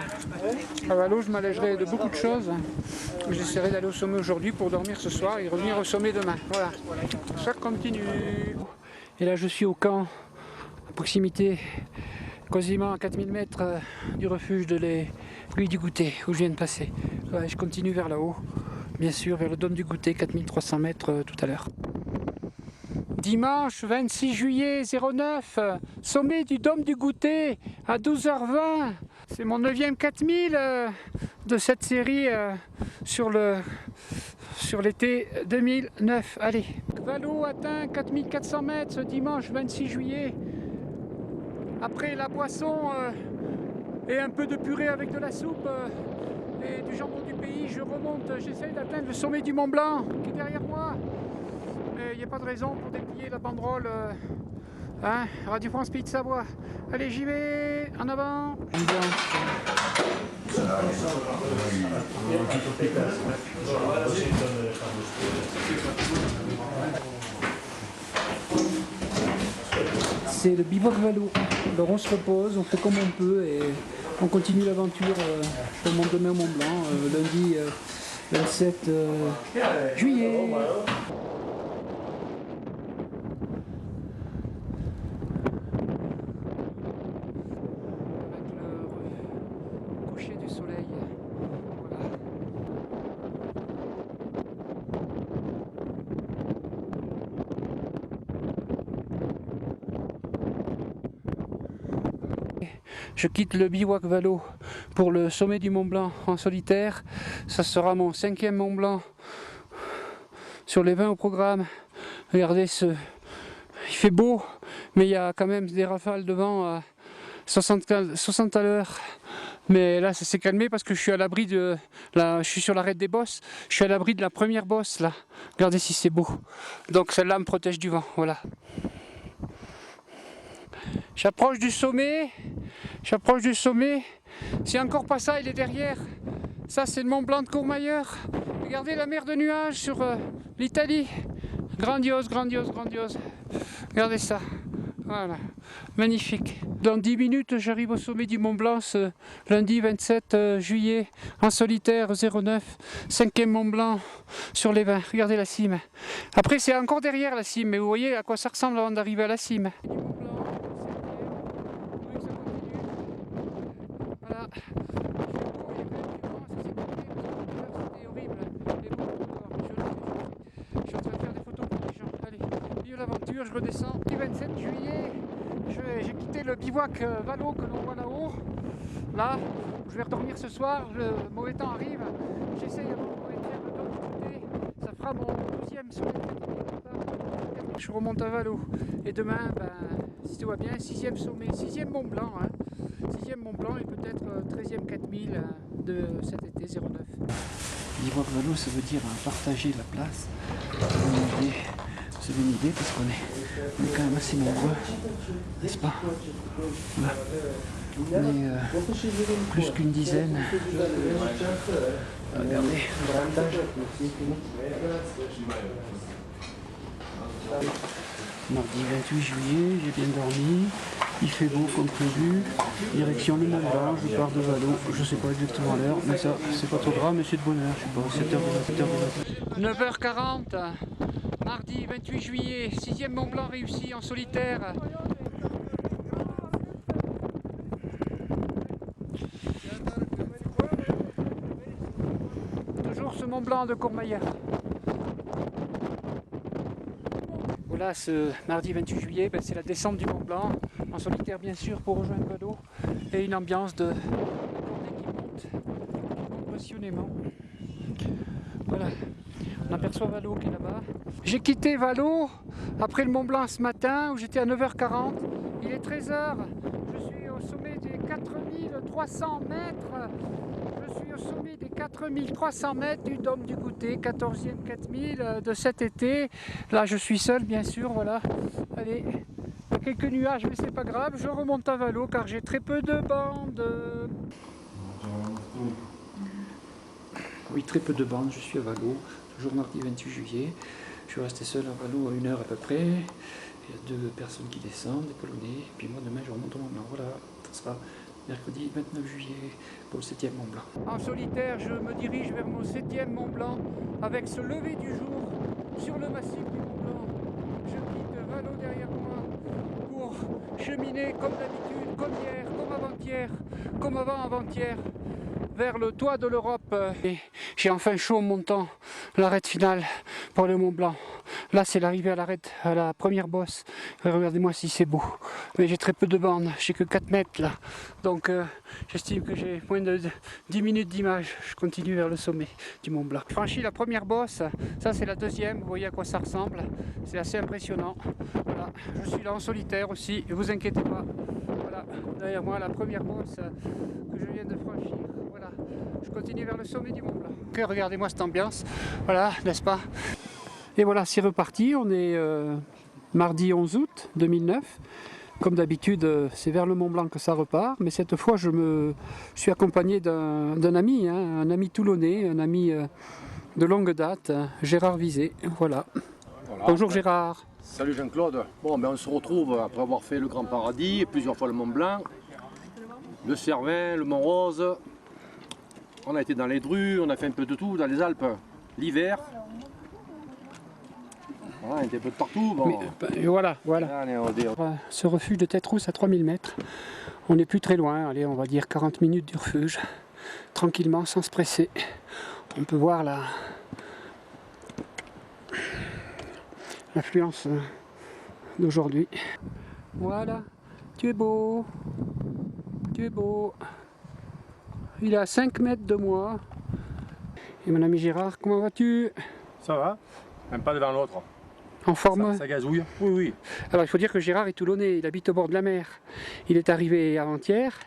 À Valo, je m'allégerai de beaucoup de choses. J'essaierai d'aller au sommet aujourd'hui pour dormir ce soir et revenir au sommet demain. Voilà, ça continue. Et là, je suis au camp, à proximité, quasiment à 4000 mètres du refuge de l'aiguille du Goutet, où je viens de passer. Ouais, je continue vers là-haut. bien sûr, vers le Dôme du Goûter, 4300 mètres tout à l'heure. Dimanche 26 juillet 09, sommet du Dôme du Goûter à 12h20. C'est mon 9e 4000 de cette série sur l'été 2009. Allez, Valo atteint 4400 mètres ce dimanche 26 juillet. Après la boisson et un peu de purée avec de la soupe et du jambon du pays, je remonte, j'essaye d'atteindre le sommet du Mont Blanc qui est derrière moi. Mais il n'y a pas de raison pour déplier la banderole Radio France Pays de Savoie. Allez, j'y vais, en avant. C'est le bivouac Valo. Alors on se repose, on fait comme on peut et on continue l'aventure pour le lendemain au Mont Blanc, lundi 27 juillet. Du soleil. Voilà. Je quitte le bivouac Valo pour le sommet du Mont Blanc en solitaire. Ça sera mon 5e Mont Blanc sur les 20 au programme. Regardez, il fait beau, mais il y a quand même des rafales de vent à 60 à l'heure. Mais là ça s'est calmé parce que je suis à l'abri de je suis sur l'arête des bosses, je suis à l'abri de la première bosse là. Regardez si c'est beau. Donc celle-là me protège du vent, voilà. J'approche du sommet. C'est encore pas ça, il est derrière. Ça c'est le Mont Blanc de Courmayeur. Regardez la mer de nuages sur l'Italie. Grandiose, grandiose, grandiose. Regardez ça. Voilà, magnifique. Dans 10 minutes, j'arrive au sommet du Mont Blanc ce lundi 27 juillet en solitaire 09, 5e Mont Blanc sur les 20. Regardez la cime. Après, c'est encore derrière la cime, mais vous voyez à quoi ça ressemble avant d'arriver à la cime. Voilà. C'était horrible. Je suis en train de faire des photos pour les gens. Allez, vive l'aventure, je redescends. Le 27 juillet, j'ai quitté le bivouac Valo que l'on voit là-haut. Là, je vais redormir ce soir, le mauvais temps arrive. J'essaye avant de faire le Dôme du Goûter. Ça fera mon 12e sur les. Je remonte à Valo. Et demain, si tout va bien, 6e sommet, 6e Mont Blanc. 6e Mont Blanc et peut-être 13e 4000 de cet été 09. Bivouac Valo, ça veut dire partager la place. C'est une idée parce qu'on est quand même assez nombreux, n'est-ce pas? Voilà. On est plus qu'une dizaine. Regardez. Mardi 28 juillet, j'ai bien dormi. Il fait beau comme prévu. Direction le Mont Blanc, je pars de Valo. Je sais pas exactement l'heure, mais ça, c'est pas trop grave, mais c'est de bonne heure. Je sais pas, 7h. 9h40. Mardi 28 juillet, 6e Mont Blanc réussi en solitaire. Toujours ce Mont Blanc de Courmayeur. Voilà, ce mardi 28 juillet, c'est la descente du Mont Blanc, en solitaire bien sûr pour rejoindre Valo, et une ambiance de cordée qui monte passionnément. Voilà. On aperçoit Valo qui est là-bas. J'ai quitté Valo après le Mont Blanc ce matin où j'étais à 9h40. Il est 13h. Je suis au sommet des 4300 mètres. Je suis au sommet des 4300 mètres du Dôme du Goûter, 14e 4000 de cet été. Là je suis seul bien sûr, voilà. Allez, il y a quelques nuages mais c'est pas grave. Je remonte à Valo car j'ai très peu de bandes. Oui, très peu de bandes, je suis à Valo. Toujours mardi 28 juillet, je suis resté seul à Valo à 1 heure à peu près. Il y a 2 personnes qui descendent, des Polonais, et puis moi demain je remonte au Mont Blanc. Voilà, ça sera mercredi 29 juillet pour le 7e Mont Blanc. En solitaire, je me dirige vers mon 7e Mont Blanc avec ce lever du jour sur le massif du Mont Blanc. Je quitte Valo derrière moi pour cheminer comme d'habitude, comme hier, comme avant-hier, comme avant-avant-hier, vers le toit de l'Europe. Et j'ai enfin chaud en montant l'arête finale pour le Mont Blanc. Là, c'est l'arrivée à l'arête, à la première bosse. Regardez-moi si c'est beau. Mais j'ai très peu de bandes, j'ai que 4 mètres là. Donc j'estime que j'ai moins de 10 minutes d'image. Je continue vers le sommet du Mont Blanc. J'ai franchi la première bosse, ça c'est la deuxième. Vous voyez à quoi ça ressemble. C'est assez impressionnant. Voilà. Je suis là en solitaire aussi, ne vous inquiétez pas. Voilà, derrière moi la première bosse que je viens de franchir. Voilà, je continue vers le sommet du Mont Blanc. Ok, regardez-moi cette ambiance, voilà, n'est-ce pas? Et voilà, c'est reparti, on est mardi 11 août 2009. Comme d'habitude, c'est vers le Mont Blanc que ça repart, mais cette fois je suis accompagné d'un ami, hein, un ami toulonnais, un ami de longue date, Gérard Vizet, voilà. Bonjour Gérard. Salut Jean-Claude. Bon, ben on se retrouve après avoir fait le Grand Paradis, plusieurs fois le Mont Blanc, le Cervin, le Mont Rose. On a été dans les Drues, on a fait un peu de tout dans les Alpes. L'hiver. Voilà, on était un peu de partout. Bon. Mais, voilà. Allez, Ce refuge de Tête-Rousse à 3000 mètres, on n'est plus très loin, allez, on va dire 40 minutes du refuge, tranquillement, sans se presser. On peut voir l'affluence d'aujourd'hui. Voilà, tu es beau, tu es beau. Il est à 5 mètres de moi. Et mon ami Gérard, comment vas-tu? Ça va, même pas devant l'autre. En forme? Ça gazouille. Oui, oui. Alors il faut dire que Gérard est toulonnais, il habite au bord de la mer. Il est arrivé avant-hier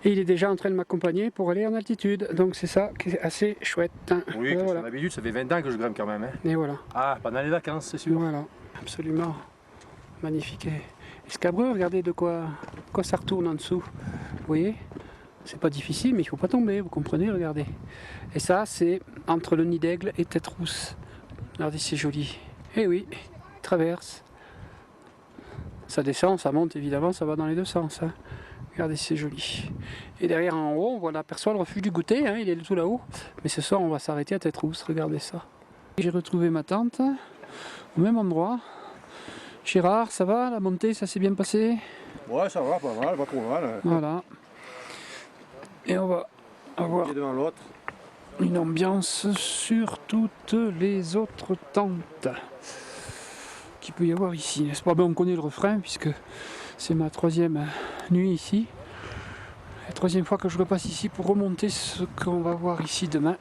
et il est déjà en train de m'accompagner pour aller en altitude. Donc c'est ça qui est assez chouette. Oui, que voilà. son habitude, ça fait 20 ans que je grimpe quand même. Hein. Et voilà. Ah, pendant les vacances, c'est sûr. Voilà, absolument magnifique. Et scabreux, regardez de quoi ça retourne en dessous. Vous voyez? C'est pas difficile, mais il faut pas tomber, vous comprenez, regardez. Et ça, c'est entre le Nid d'Aigle et Tête-Rousse. Regardez, c'est joli. Eh oui, traverse. Ça descend, ça monte, évidemment, ça va dans les deux sens. Hein. Regardez, c'est joli. Et derrière, en haut, on aperçoit le refuge du goûter, hein, il est tout là-haut. Mais ce soir, on va s'arrêter à Tête-Rousse, regardez ça. J'ai retrouvé ma tante, au même endroit. Gérard, ça va, la montée, ça s'est bien passé? Ouais, ça va, pas mal, pas trop mal. Voilà. Et on va avoir devant l'autre. une ambiance sur toutes les autres tentes qu'il peut y avoir ici, n'est-ce pas? Ben, on connaît le refrain puisque c'est ma 3e nuit ici. La 3e fois que je repasse ici pour remonter ce qu'on va voir ici demain.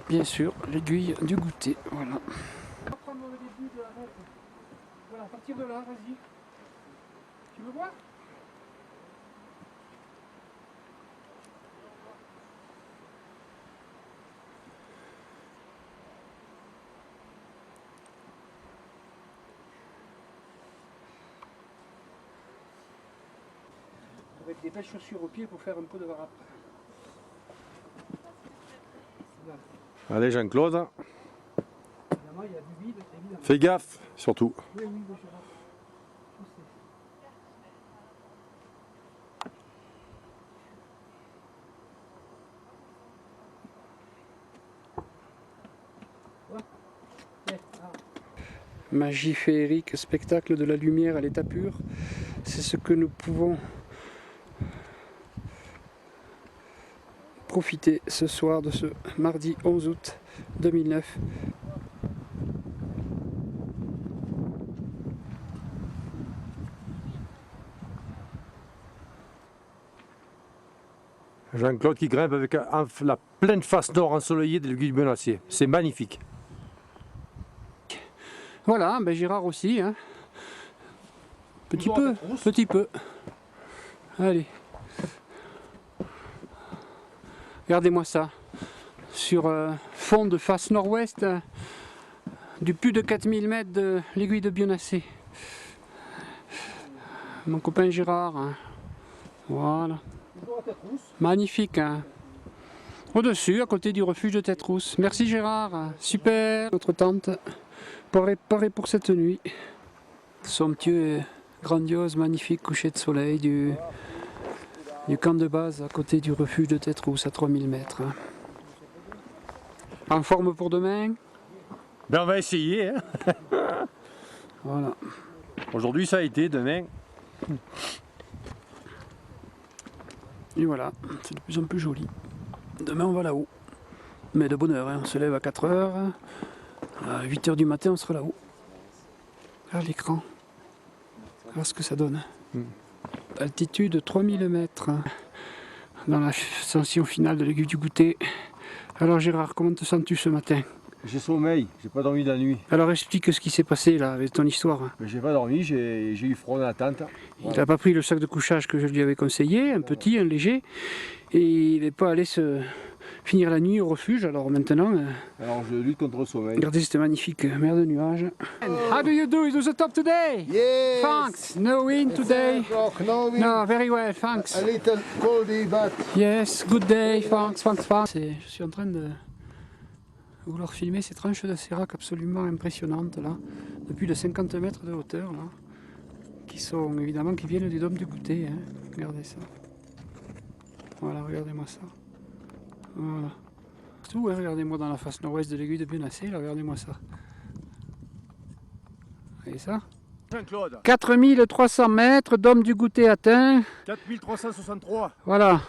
Bien sûr, l'aiguille du goûter. Voilà. On va prendre le début de la règle. Voilà, à partir de là, vas-y. Tu veux voir? Avec des belles chaussures aux pieds pour faire un peu de varap. Allez Jean-Claude. Évidemment, il y a du vide, évidemment. Fais gaffe, surtout. Oui, oui, je vois. Je sais. Magie féerique, spectacle de la lumière à l'état pur, c'est ce que nous pouvons profiter ce soir de ce mardi 11 août 2009. Jean-Claude qui grimpe avec la pleine face nord ensoleillée de l'aiguille du Benassier. C'est magnifique. Voilà, ben Gérard aussi. Hein. Petit peu. Allez. Regardez-moi ça. Sur fond de face nord-ouest du plus de 4000 mètres de l'aiguille de Bionassé. Mon copain Gérard. Hein. Voilà. Magnifique. Hein. Au-dessus, à côté du refuge de Tête-Rousse. Merci Gérard. Super. Notre tente préparée pour cette nuit. Somptueux et grandiose, magnifique coucher de soleil du camp de base à côté du refuge de Tête-Rousse à 3000 mètres. Hein. En forme pour demain? Ben on va essayer. Hein. Voilà. Aujourd'hui ça a été, demain. Et voilà, c'est de plus en plus joli. Demain on va là-haut. Mais de bonne heure, hein. On se lève à 4 h. À 8 h du matin on sera là-haut. Regarde l'écran. Regarde ce que ça donne. Altitude 3000 mètres. Dans l'ascension finale de l'aiguille du Goûter. Alors Gérard, comment te sens-tu ce matin? J'ai sommeil, j'ai pas dormi de la nuit. Alors explique ce qui s'est passé là avec ton histoire. J'ai pas dormi, j'ai eu froid dans la tente. Il n'a pas pris le sac de couchage que je lui avais conseillé, un petit, un léger, et il n'est pas allé se finir la nuit au refuge. Alors maintenant, Alors je lutte contre le sommeil. regardez cette magnifique mer de nuages. How do you do? It was the top today? Yes. Thanks. No wind today? No wind. No, very well, thanks. A little coldy, but Yes, good day, thanks, thanks, thanks. Je suis en train de vouloir filmer ces tranches de sérac absolument impressionnantes là, depuis de 50 mètres de hauteur là, qui sont évidemment qui viennent du dôme du Goûter. Hein. Regardez ça. Voilà, regardez-moi ça. Voilà. Tout, hein, regardez-moi dans la face nord-ouest de l'aiguille de Bénassé, là, regardez-moi ça. Voyez ça? Jean-Claude. 4300 mètres, dôme du Goûter atteint. 4363. Voilà,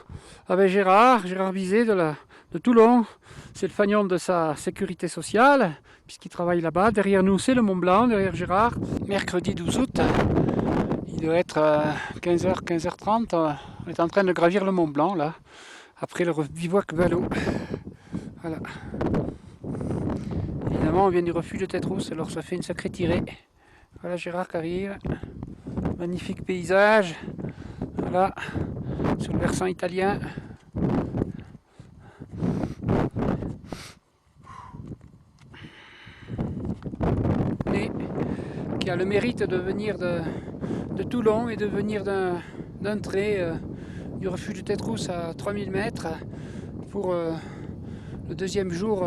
avec Gérard Bizet de Toulon. C'est le fagnon de sa sécurité sociale, puisqu'il travaille là-bas. Derrière nous, c'est le Mont Blanc, derrière Gérard. Mercredi 12 août, il doit être 15h, 15h30. On est en train de gravir le Mont Blanc, là, après le bivouac Valo. Voilà. Évidemment, on vient du refuge de Tête-Rousse, alors ça fait une sacrée tirée. Voilà Gérard qui arrive. Magnifique paysage. Voilà, sur le versant italien. Et qui a le mérite de venir de Toulon et de venir d'un trait du refuge de Tête-Rousse à 3000 mètres pour le deuxième jour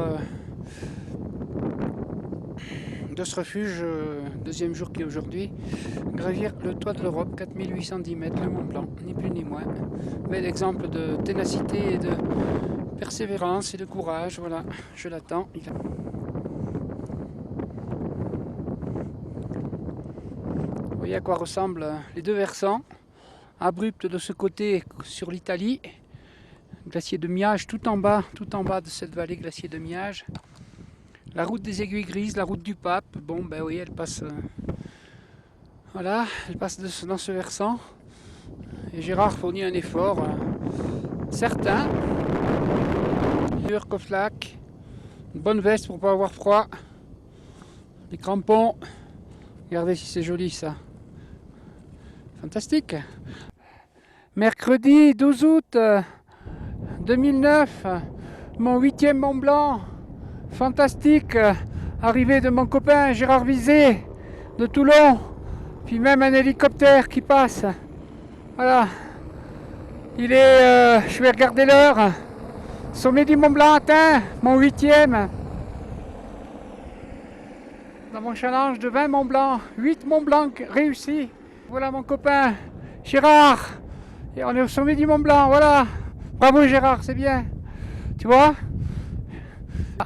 de ce refuge, deuxième jour qui est aujourd'hui, gravir le toit de l'Europe, 4810 mètres, le Mont Blanc, ni plus ni moins. Bel exemple de ténacité et de persévérance et de courage, voilà, je l'attends. Vous voyez à quoi ressemblent les deux versants, abrupts de ce côté sur l'Italie, glacier de Miage tout en bas de cette vallée, glacier de Miage. La route des Aiguilles Grises, la route du Pape, bon ben oui, elle passe, voilà, elle passe dans ce versant. Et Gérard fournit un effort certain. Cofflac, une bonne veste pour pas avoir froid, des crampons. Regardez si c'est joli ça. Fantastique. Mercredi 12 août 2009, mon 8e Mont Blanc. Fantastique, arrivée de mon copain Gérard Bizet de Toulon, puis même un hélicoptère qui passe. Voilà, il est, je vais regarder l'heure, sommet du Mont Blanc atteint, mon 8e. Dans mon challenge de 20 Mont Blanc, 8 Mont Blanc réussis. Voilà mon copain Gérard, et on est au sommet du Mont Blanc, voilà. Bravo Gérard, c'est bien, tu vois.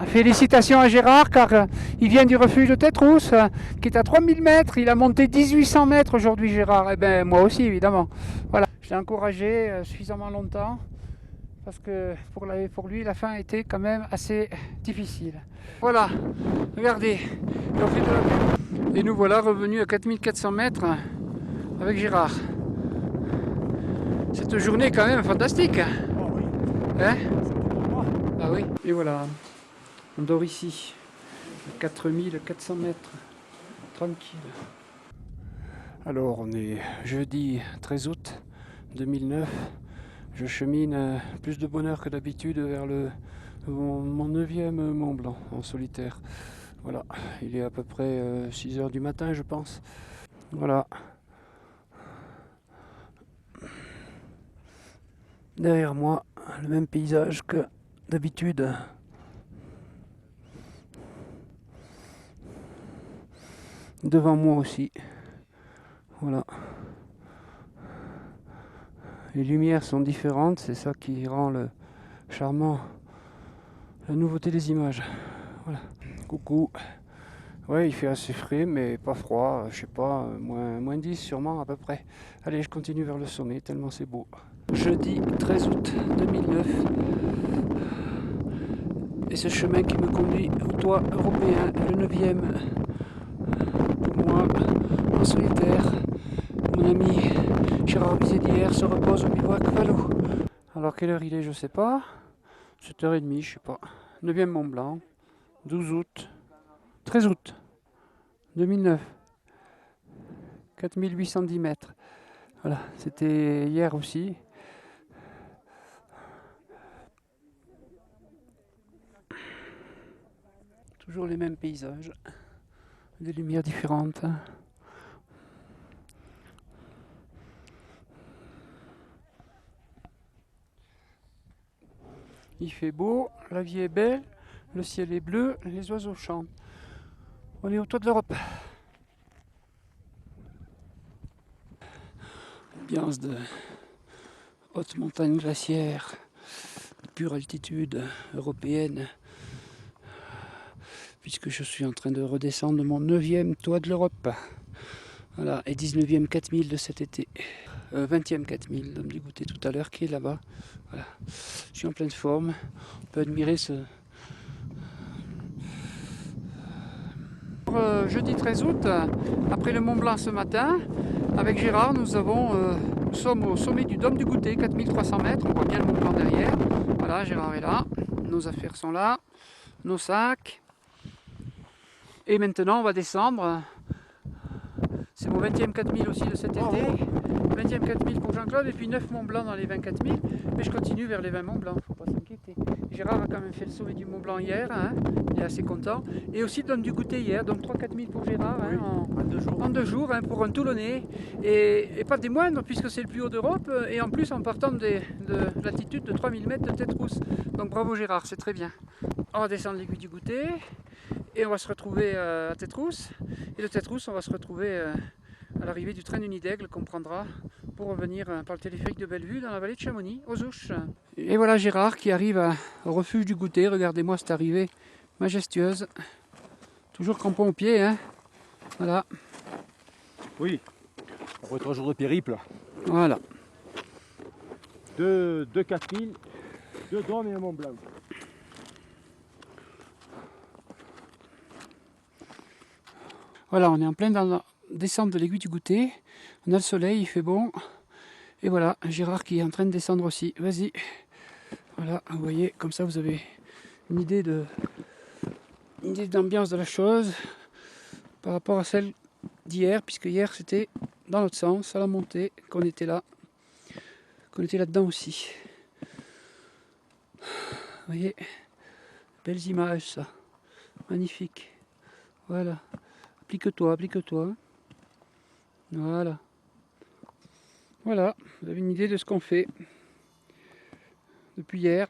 Félicitations à Gérard car il vient du refuge de Tête-Rousse qui est à 3000 mètres, il a monté 1800 mètres aujourd'hui Gérard, et ben moi aussi évidemment. Voilà, je l'ai encouragé suffisamment longtemps parce que pour lui la fin était quand même assez difficile. Voilà, regardez, et nous voilà revenus à 4400 mètres avec Gérard. Cette journée est quand même fantastique. Hein? Ah oui. Et voilà. On dort ici, à 4400 mètres, tranquille. Alors on est jeudi 13 août 2009, je chemine plus de bonheur que d'habitude vers mon 9e Mont Blanc en solitaire. Voilà, il est à peu près 6 h du matin je pense. Voilà. Derrière moi, le même paysage que d'habitude. Devant moi aussi, voilà. Les lumières sont différentes, c'est ça qui rend le charmant, la nouveauté des images. Voilà. Coucou. Ouais, il fait assez frais, mais pas froid, je sais pas, moins 10 sûrement à peu près. Allez, je continue vers le sommet, tellement c'est beau. Jeudi 13 août 2009, Et ce chemin qui me conduit au toit européen, le 9e, pour moi, en solitaire. Mon ami Gérard Bizédière se repose au bivouac Vallot. Alors quelle heure il est, je sais pas. 7h30, je sais pas. 9e Mont Blanc, 12 août, 13 août 2009. 4810 mètres. Voilà, c'était hier aussi. Toujours les mêmes paysages, des lumières différentes. Il fait beau, la vie est belle, le ciel est bleu, les oiseaux chantent. On est au toit de l'Europe. Ambiance de haute montagne glaciaire, de pure altitude européenne, puisque je suis en train de redescendre de mon 9e toit de l'Europe. Voilà, et 19e 4000 de cet été. 20e 4000, l'homme du goûter tout à l'heure qui est là-bas. Voilà. Je suis en pleine forme. On peut admirer ce... Jeudi 13 août, après le Mont Blanc ce matin, avec Gérard, nous sommes au sommet du Dôme du Goûter, 4300 mètres. On voit bien le Mont Blanc derrière. Voilà, Gérard est là. Nos affaires sont là. Nos sacs. Et maintenant, on va descendre. C'est mon 20e 4000 aussi de cet été. 20e 4000 pour Jean-Claude et puis 9 Mont Blanc dans les 20 4000. Mais je continue vers les 20 Mont Blanc, faut pas s'inquiéter. Gérard a quand même fait le sommet du Mont Blanc hier, hein. Il est assez content. Et aussi le Dôme du Goûter hier, donc 3 4000 pour Gérard, hein, en 2 jours hein, pour un Toulonnais. Et pas des moindres puisque c'est le plus haut d'Europe et en plus en partant de l'altitude de 3000 mètres de Tête-Rousse. Donc bravo Gérard, c'est très bien. On va descendre l'aiguille du Goûter et on va se retrouver à Tête-Rousse. Et de Tête-Rousse, on va se retrouver à l'arrivée du train du Nid d'Aigle qu'on prendra pour revenir par le téléphérique de Bellevue dans la vallée de Chamonix, aux Ouches. Et voilà Gérard qui arrive au refuge du Goûter. Regardez-moi cette arrivée majestueuse. Toujours crampon aux pieds, hein. Voilà. Oui, après 3 jours de périple. Voilà. 2 4000, 2 Dômes et un Mont Blanc. Voilà, on est en plein dans la descente de l'aiguille du Goûter. On a le soleil, il fait bon. Et voilà, Gérard qui est en train de descendre aussi. Vas-y. Voilà, vous voyez, comme ça vous avez une idée d'ambiance de la chose par rapport à celle d'hier, puisque hier c'était dans l'autre sens, à la montée, qu'on était là-dedans aussi. Vous voyez, belles images ça. Magnifique. Voilà. Applique-toi. Voilà. Voilà, vous avez une idée de ce qu'on fait depuis hier.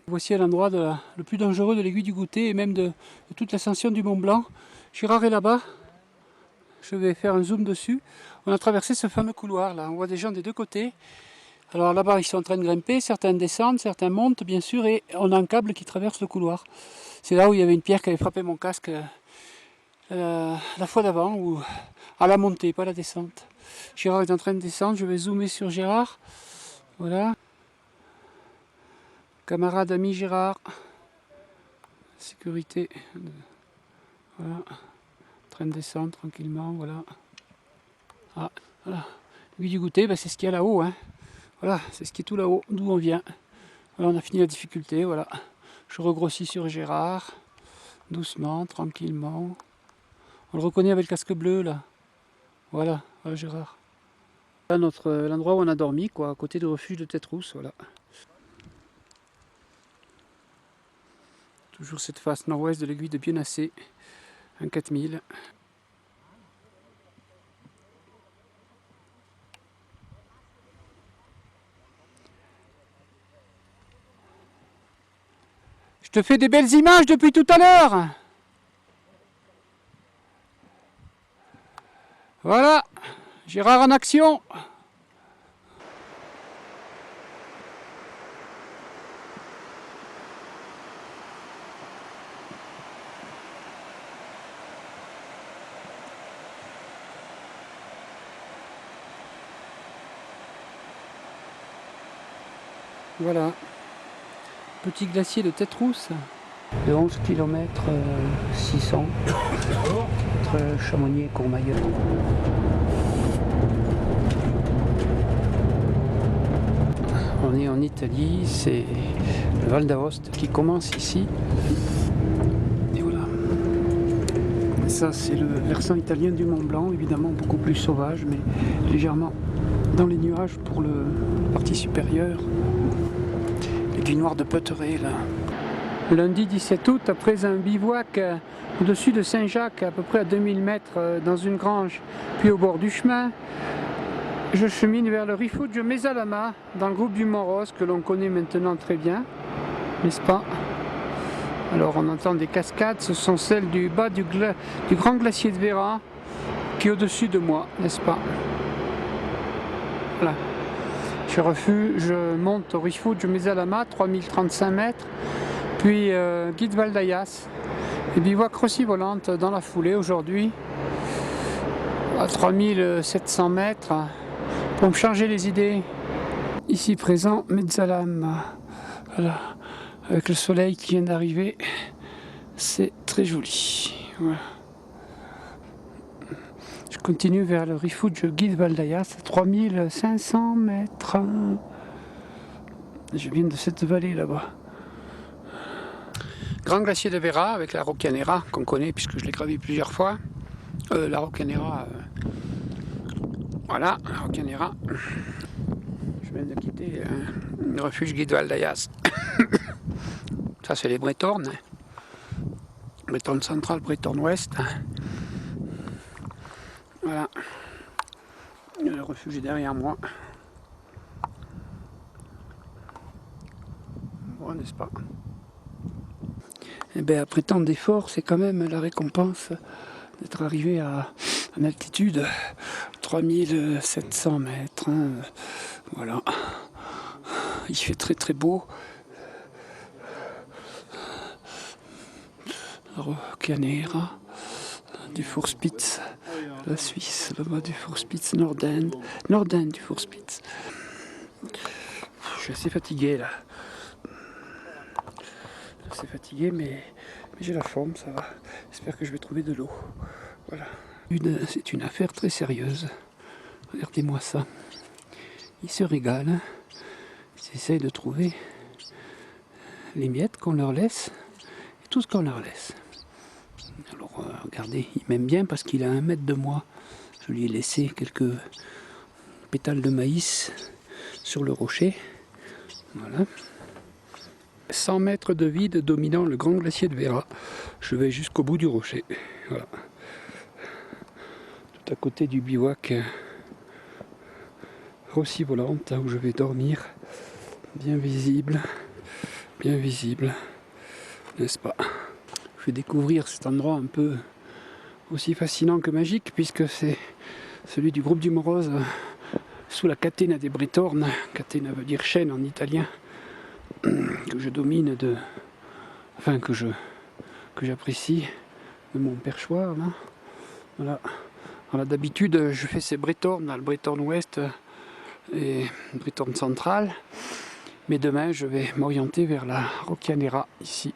Voici à l'endroit le plus dangereux de l'aiguille du Goûter et même de toute l'ascension du Mont Blanc. Gérard est là-bas. Je vais faire un zoom dessus. On a traversé ce fameux couloir là. On voit des gens des deux côtés. Alors là-bas, ils sont en train de grimper. Certains descendent, certains montent bien sûr. Et on a un câble qui traverse le couloir. C'est là où il y avait une pierre qui avait frappé mon casque la fois d'avant, ou à la montée, pas à la descente. Gérard est en train de descendre, je vais zoomer sur Gérard. Voilà. Camarade, ami Gérard. Sécurité. Voilà. En train de descendre tranquillement, voilà. Ah, voilà. L'aiguille du Goûter, ben, c'est ce qu'il y a là-haut. Hein. Voilà, c'est ce qui est tout là-haut, d'où on vient. Voilà, on a fini la difficulté, voilà. Je regrossis sur Gérard. Doucement, tranquillement. On le reconnaît avec le casque bleu, là. Voilà, voilà Gérard. Là, l'endroit où on a dormi, quoi, à côté du refuge de Tête-Rousse, voilà. Toujours cette face nord-ouest de l'aiguille de Bienassé, un 4000. Je te fais des belles images depuis tout à l'heure. Voilà, Gérard en action. Voilà, petit glacier de Tête-Rousse. de 11 km 600 entre Chamonix et Courmayeur. On est en Italie, c'est le Val d'Aoste qui commence ici. Et voilà. Ça c'est le versant italien du Mont Blanc, évidemment beaucoup plus sauvage, mais légèrement dans les nuages pour la partie supérieure. L'aiguille noire de Peuteret là. Lundi 17 août, après un bivouac au-dessus de Saint-Jacques, à peu près à 2000 mètres dans une grange, puis au bord du chemin, je chemine vers le Rifugio Mesalama, dans le groupe du Mont-Rose, que l'on connaît maintenant très bien, n'est-ce pas? Alors on entend des cascades, ce sont celles du bas du grand glacier de Vera, qui est au-dessus de moi, n'est-ce pas? Voilà. Je monte au Rifugio Mesalama, 3035 mètres, puis Guide Valdayas, et bivouac Rossi Volante dans la foulée aujourd'hui, à 3700 mètres, pour me changer les idées. Ici présent, Mezzalam, voilà, avec le soleil qui vient d'arriver, c'est très joli. Voilà. Je continue vers le Rifugio Guide Valdayas, à 3500 mètres. Je viens de cette vallée là-bas. Grand glacier de Vera avec la Roccanera qu'on connaît puisque je l'ai gravé plusieurs fois. La Roccanera, voilà, la Roccanera. Je viens de quitter le refuge Guide Valdayas. Ça c'est les Bretornes. Bretorne centrale, Bretorne ouest. Voilà. Le refuge est derrière moi. Bon, n'est-ce pas? Et bien après tant d'efforts, c'est quand même la récompense d'être arrivé à une altitude 3700 mètres. Hein. Voilà. Il fait très très beau. Roccanera, du Vorspitz, la Suisse, là-bas du Vorspitz, Nordend du Vorspitz. Je suis assez fatigué là. C'est fatigué, mais j'ai la forme, ça va. J'espère que je vais trouver de l'eau. Voilà. C'est une affaire très sérieuse. Regardez-moi ça. Ils se régalent. Ils essayent de trouver les miettes qu'on leur laisse et tout ce qu'on leur laisse. Alors, regardez, il m'aime bien parce qu'il est à 1 mètre de moi. Je lui ai laissé quelques pétales de maïs sur le rocher. Voilà. 100 mètres de vide dominant le grand glacier de Vera. Je vais jusqu'au bout du rocher. Voilà. Tout à côté du bivouac Rossi Volante, où je vais dormir. Bien visible, n'est-ce pas? Je vais découvrir cet endroit un peu aussi fascinant que magique, puisque c'est celui du groupe du Mont-Rose, sous la catena des Bretornes. Catena veut dire chaîne en italien. Que je domine que j'apprécie de mon perchoir là. Voilà. Alors d'habitude je fais ces Bretornes, le Bretorne ouest et le Bretorne central, mais demain je vais m'orienter vers la Roccanera ici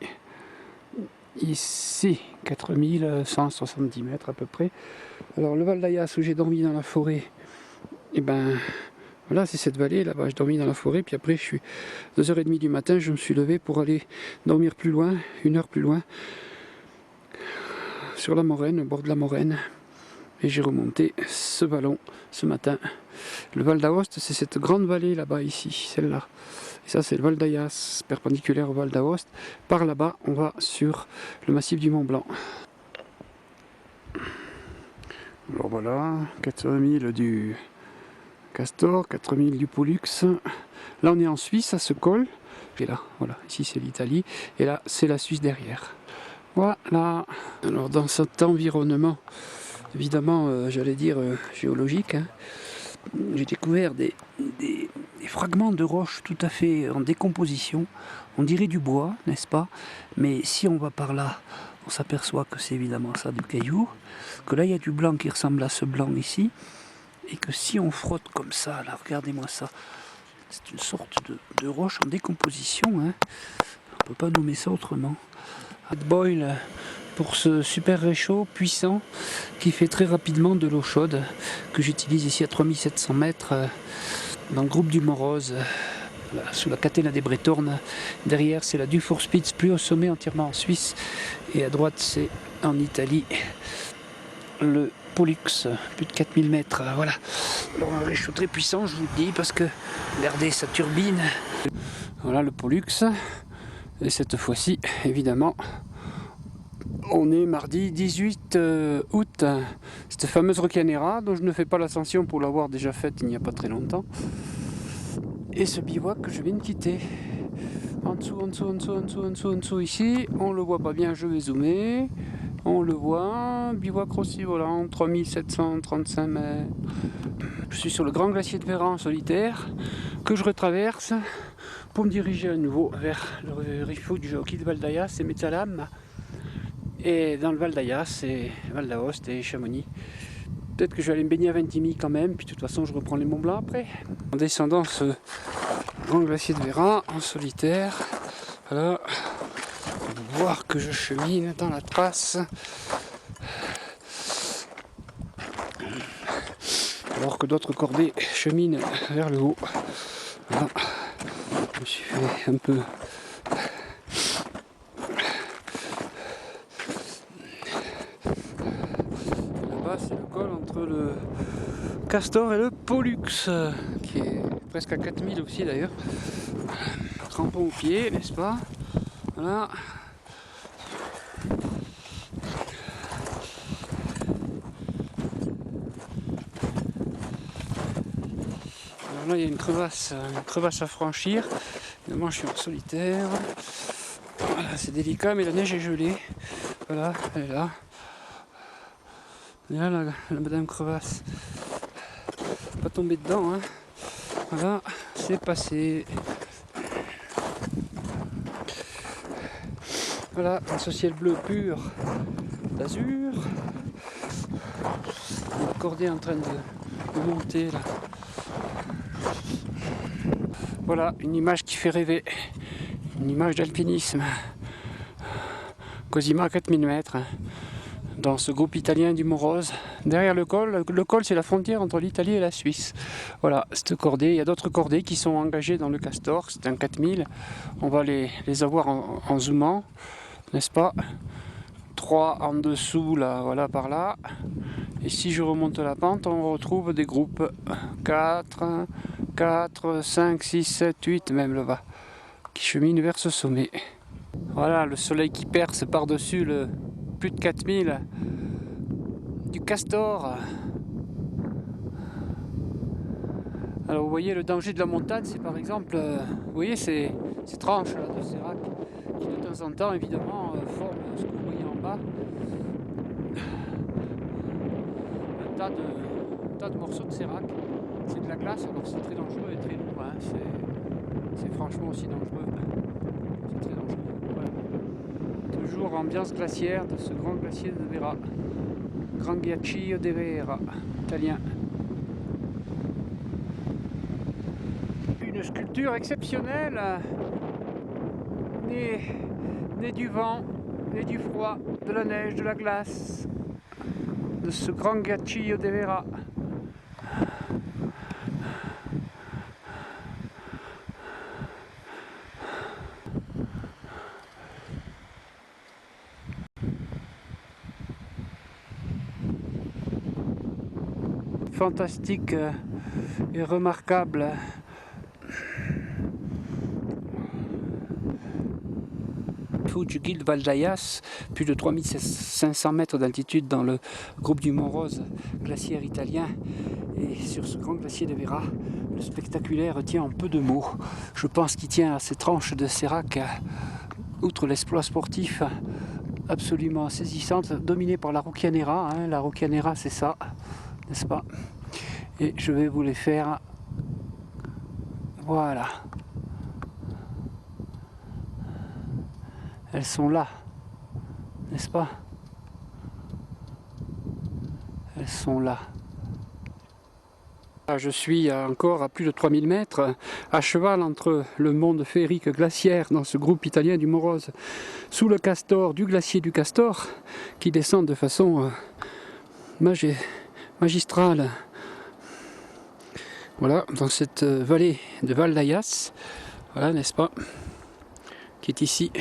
4170 mètres à peu près. Alors le Val d'Ayas où j'ai dormi dans la forêt, et ben voilà, c'est cette vallée là-bas, je dormis dans la forêt, puis après je suis 2h30 du matin, je me suis levé pour aller dormir plus loin, 1 heure plus loin, sur la Moraine, au bord de la Moraine, et j'ai remonté ce vallon ce matin. Le Val d'Aoste, c'est cette grande vallée là-bas ici, celle-là. Et ça c'est le Val d'Ayas, perpendiculaire au Val d'Aoste. Par là-bas, on va sur le massif du Mont Blanc. Alors voilà, 4000 du Castor, 4000 du Pollux. Là on est en Suisse, à ce col. Et là, voilà, ici c'est l'Italie. Et là c'est la Suisse derrière. Voilà. Alors dans cet environnement, évidemment, j'allais dire géologique, hein, j'ai découvert des fragments de roches tout à fait en décomposition. On dirait du bois, n'est-ce pas? Mais si on va par là, on s'aperçoit que c'est évidemment ça du caillou. Que là il y a du blanc qui ressemble à ce blanc ici. Et que si on frotte comme ça, là, regardez-moi ça, c'est une sorte de roche en décomposition, hein. On ne peut pas nommer ça autrement. Boil pour ce super réchaud puissant qui fait très rapidement de l'eau chaude que j'utilise ici à 3700 mètres dans le groupe du Morose, sous la catena des Bretornes. Derrière c'est la Dufourspitz, plus au sommet, entièrement en Suisse, et à droite c'est en Italie le Pollux, plus de 4000 mètres. Voilà, alors un réchaud très puissant, je vous le dis, parce que regardez sa turbine. Voilà le Pollux, et cette fois-ci évidemment on est mardi 18 août, cette fameuse Roccanera dont je ne fais pas l'ascension pour l'avoir déjà faite il n'y a pas très longtemps. Et ce bivouac que je viens de quitter. En dessous ici, on le voit pas bien, je vais zoomer. On le voit, bivouac Rossi Volant, 3735 mètres. Je suis sur le grand glacier de Véran en solitaire, que je retraverse pour me diriger à nouveau vers le refuge du Jockey de Val d'Ayas et Metzalam. Et dans le Val d'Ayas, c'est Val d'Aoste et Chamonix. Peut-être que je vais aller me baigner à Ventimille quand même, puis de toute façon je reprends les Monts Blancs après. En descendant ce grand glacier de Véran en solitaire, voilà, on va voir que je chemine dans la trace. Alors que d'autres cordées cheminent vers le haut. Voilà. Je me suis fait un peu... Là-bas c'est le col entre le Castor et le Pollux, qui est presque à 4000 aussi d'ailleurs. Crampons aux pieds, n'est-ce pas? Voilà. Alors là il y a une crevasse à franchir. Évidemment je suis en solitaire. Voilà, c'est délicat mais la neige est gelée. Voilà, elle est là. Et là la madame crevasse. Pas tomber dedans, hein. Voilà, c'est passé. Voilà, dans ce ciel bleu pur d'azur. La cordée en train de monter là. Voilà, une image qui fait rêver. Une image d'alpinisme. Cosima à 4000 mètres. Dans ce groupe italien du Morose. Derrière le col c'est la frontière entre l'Italie et la Suisse. Voilà, cette cordée, il y a d'autres cordées qui sont engagées dans le Castor, c'est un 4000. On va les avoir en zoomant, n'est-ce pas? 3 en dessous, là, voilà, par là. Et si je remonte la pente, on retrouve des groupes 4, 5, 6, 7, 8 même là-bas, qui cheminent vers ce sommet. Voilà, le soleil qui perce par-dessus le plus de 4000 du Castor. Alors vous voyez le danger de la montagne, c'est par exemple, vous voyez ces tranches là, de sérac qui de temps en temps évidemment forment ce que vous voyez en bas, un tas de morceaux de sérac. C'est de la glace, alors c'est très dangereux et très lourd, hein. C'est franchement aussi dangereux, c'est très dangereux. Voilà. Toujours ambiance glaciaire de ce grand glacier de Véra, Gran Ghiaccio de Vera, italien. Une sculpture exceptionnelle, née du vent, née du froid, de la neige, de la glace, de ce Gran Ghiaccio de Vera. Fantastique et remarquable. Du Val d'Ayas, plus de 3500 mètres d'altitude dans le groupe du Morose, glaciaire italien. Et sur ce grand glacier de Véra, le spectaculaire tient en peu de mots. Je pense qu'il tient à ces tranches de sérac, outre l'exploit sportif absolument saisissante, dominée par la Roccanera. Hein. La Roccanera, c'est ça, n'est-ce pas? Et je vais vous les faire. Voilà. Elles sont là, n'est-ce pas? Elles sont là. Je suis encore à plus de 3000 mètres, à cheval entre le monde féerique glaciaire dans ce groupe italien du Morose, sous le Castor, du glacier du Castor, qui descend de façon magistrale. Voilà, dans cette vallée de Val d'Ayas, voilà, n'est-ce pas, qui est ici.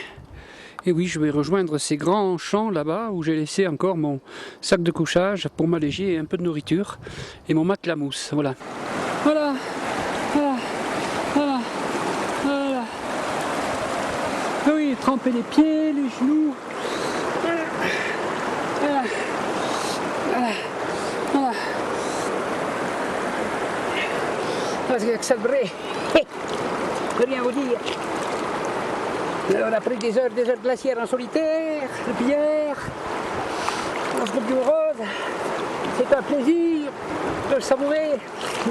Et oui, je vais rejoindre ces grands champs là-bas où j'ai laissé encore mon sac de couchage pour m'alléger et un peu de nourriture et mon matelas mousse. Voilà. Voilà. Voilà. Voilà. Voilà. Ah oui, tremper les pieds, les genoux. Voilà. Voilà. Voilà. Voilà. Parce que ça devrait. Je peux rien vous dire. Alors après des heures glaciaires en solitaire, depuis hier, dans ce groupe du Morose, c'est un plaisir de savourer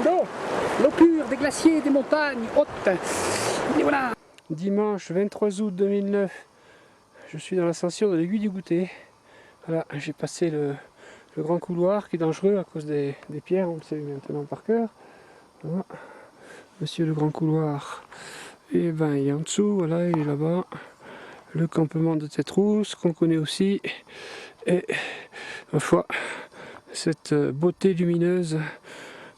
l'eau pure des glaciers, des montagnes hautes. Et voilà. Dimanche 23 août 2009, je suis dans l'ascension de l'aiguille du Goûter. Voilà, j'ai passé le grand couloir qui est dangereux à cause des pierres, on le sait maintenant par cœur. Voilà. Monsieur le grand couloir. Et ben il est en dessous, voilà, il est là-bas. Le campement de Tête Rousse, qu'on connaît aussi. Et, ma foi, cette beauté lumineuse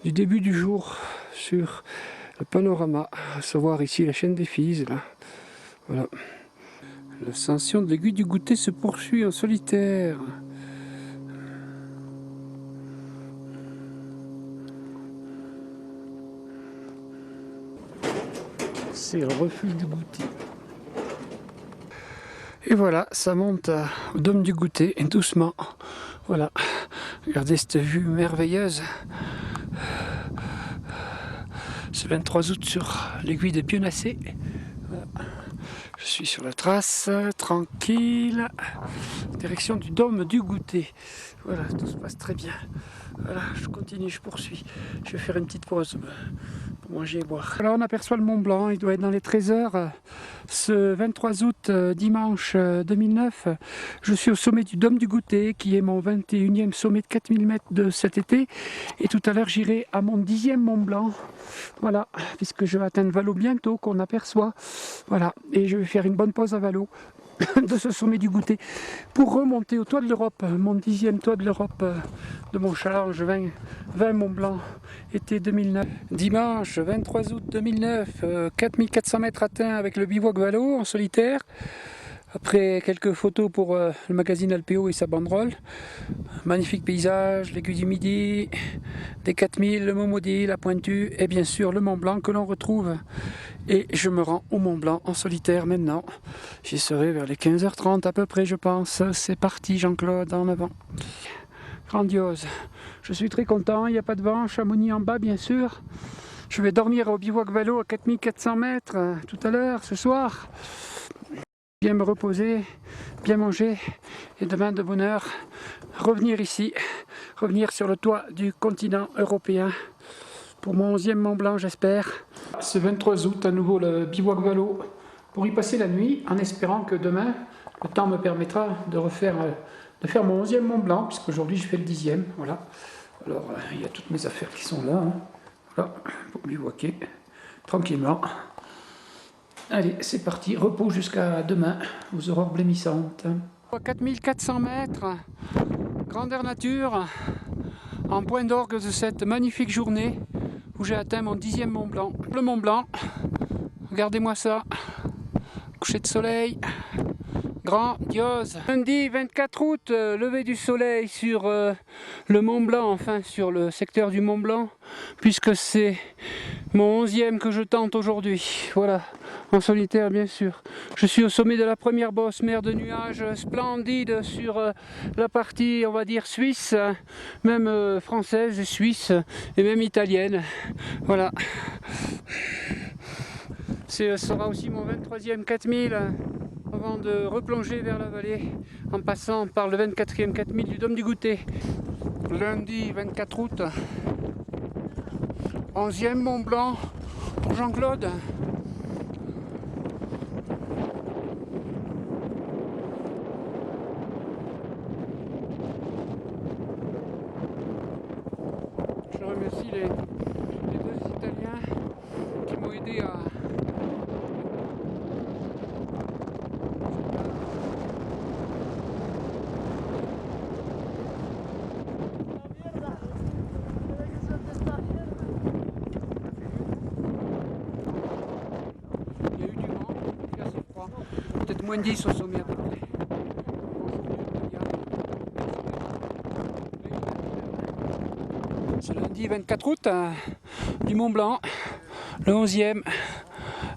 du début du jour sur le panorama, à savoir ici la chaîne des Fises, là. Voilà. L'ascension de l'aiguille du Goûter se poursuit en solitaire. C'est le refuge du Goûter. Et voilà, ça monte au dôme du Goûter, doucement. Voilà, regardez cette vue merveilleuse. Ce 23 août sur l'aiguille de Pionacé. Voilà. Je suis sur la trace, tranquille, direction du dôme du Goûter. Voilà, tout se passe très bien. Voilà, je continue, je poursuis. Je vais faire une petite pause pour manger et boire. Alors on aperçoit le Mont Blanc, il doit être dans les 13 heures. Ce 23 août, dimanche 2009, je suis au sommet du Dôme du Goûter, qui est mon 21e sommet de 4000 mètres de cet été. Et tout à l'heure, j'irai à mon 10e Mont Blanc. Voilà, puisque je vais atteindre Valo bientôt, qu'on aperçoit. Voilà, et je vais faire une bonne pause à Valo de ce sommet du Goûter pour remonter au toit de l'Europe, mon 10e toit de l'Europe de mon challenge 20 Mont Blanc été 2009. Dimanche 23 août 2009, 4400 mètres atteints avec le bivouac Valo en solitaire. Après quelques photos pour le magazine Alpéo et sa banderole. Magnifique paysage, l'aiguille du Midi, des 4000, le Mont Maudit, la Pointue et bien sûr le Mont Blanc que l'on retrouve. Et je me rends au Mont Blanc en solitaire maintenant. J'y serai vers les 15h30 à peu près je pense. C'est parti Jean-Claude, en avant. Grandiose. Je suis très content, il n'y a pas de vent, Chamonix en bas bien sûr. Je vais dormir au bivouac Valo à 4400 mètres tout à l'heure, ce soir. Bien me reposer, bien manger et demain de bonne heure revenir ici, revenir sur le toit du continent européen pour mon 11e Mont Blanc j'espère. Ce 23 août à nouveau le bivouac Valo pour y passer la nuit en espérant que demain le temps me permettra de faire mon 11e Mont Blanc puisqu'aujourd'hui je fais le 10e. Voilà. Alors il y a toutes mes affaires qui sont là, hein. Voilà, pour bivouaquer tranquillement. Allez, c'est parti, repos jusqu'à demain, aux aurores blêmissantes. 4400 mètres, grandeur nature, en point d'orgue de cette magnifique journée où j'ai atteint mon 10e Mont Blanc. Le Mont Blanc, regardez-moi ça, coucher de soleil, grandiose. Lundi 24 août, lever du soleil sur le Mont Blanc, enfin sur le secteur du Mont Blanc, puisque c'est mon 11e que je tente aujourd'hui. Voilà. En solitaire bien sûr. Je suis au sommet de la première bosse, mer de nuages splendide sur la partie on va dire suisse, même française et suisse et même italienne. Voilà. Ce sera aussi mon 23e 4000 avant de replonger vers la vallée en passant par le 24e 4000 du Dôme du Goûter. Lundi 24 août, 11e Mont Blanc pour Jean-Claude. Je remercie m'ont aidé à... Il y a eu du vent, il fait assez froid. Peut-être moins 10 au sommet à peu près. C'est lundi 24 août, du Mont Blanc, le 11e.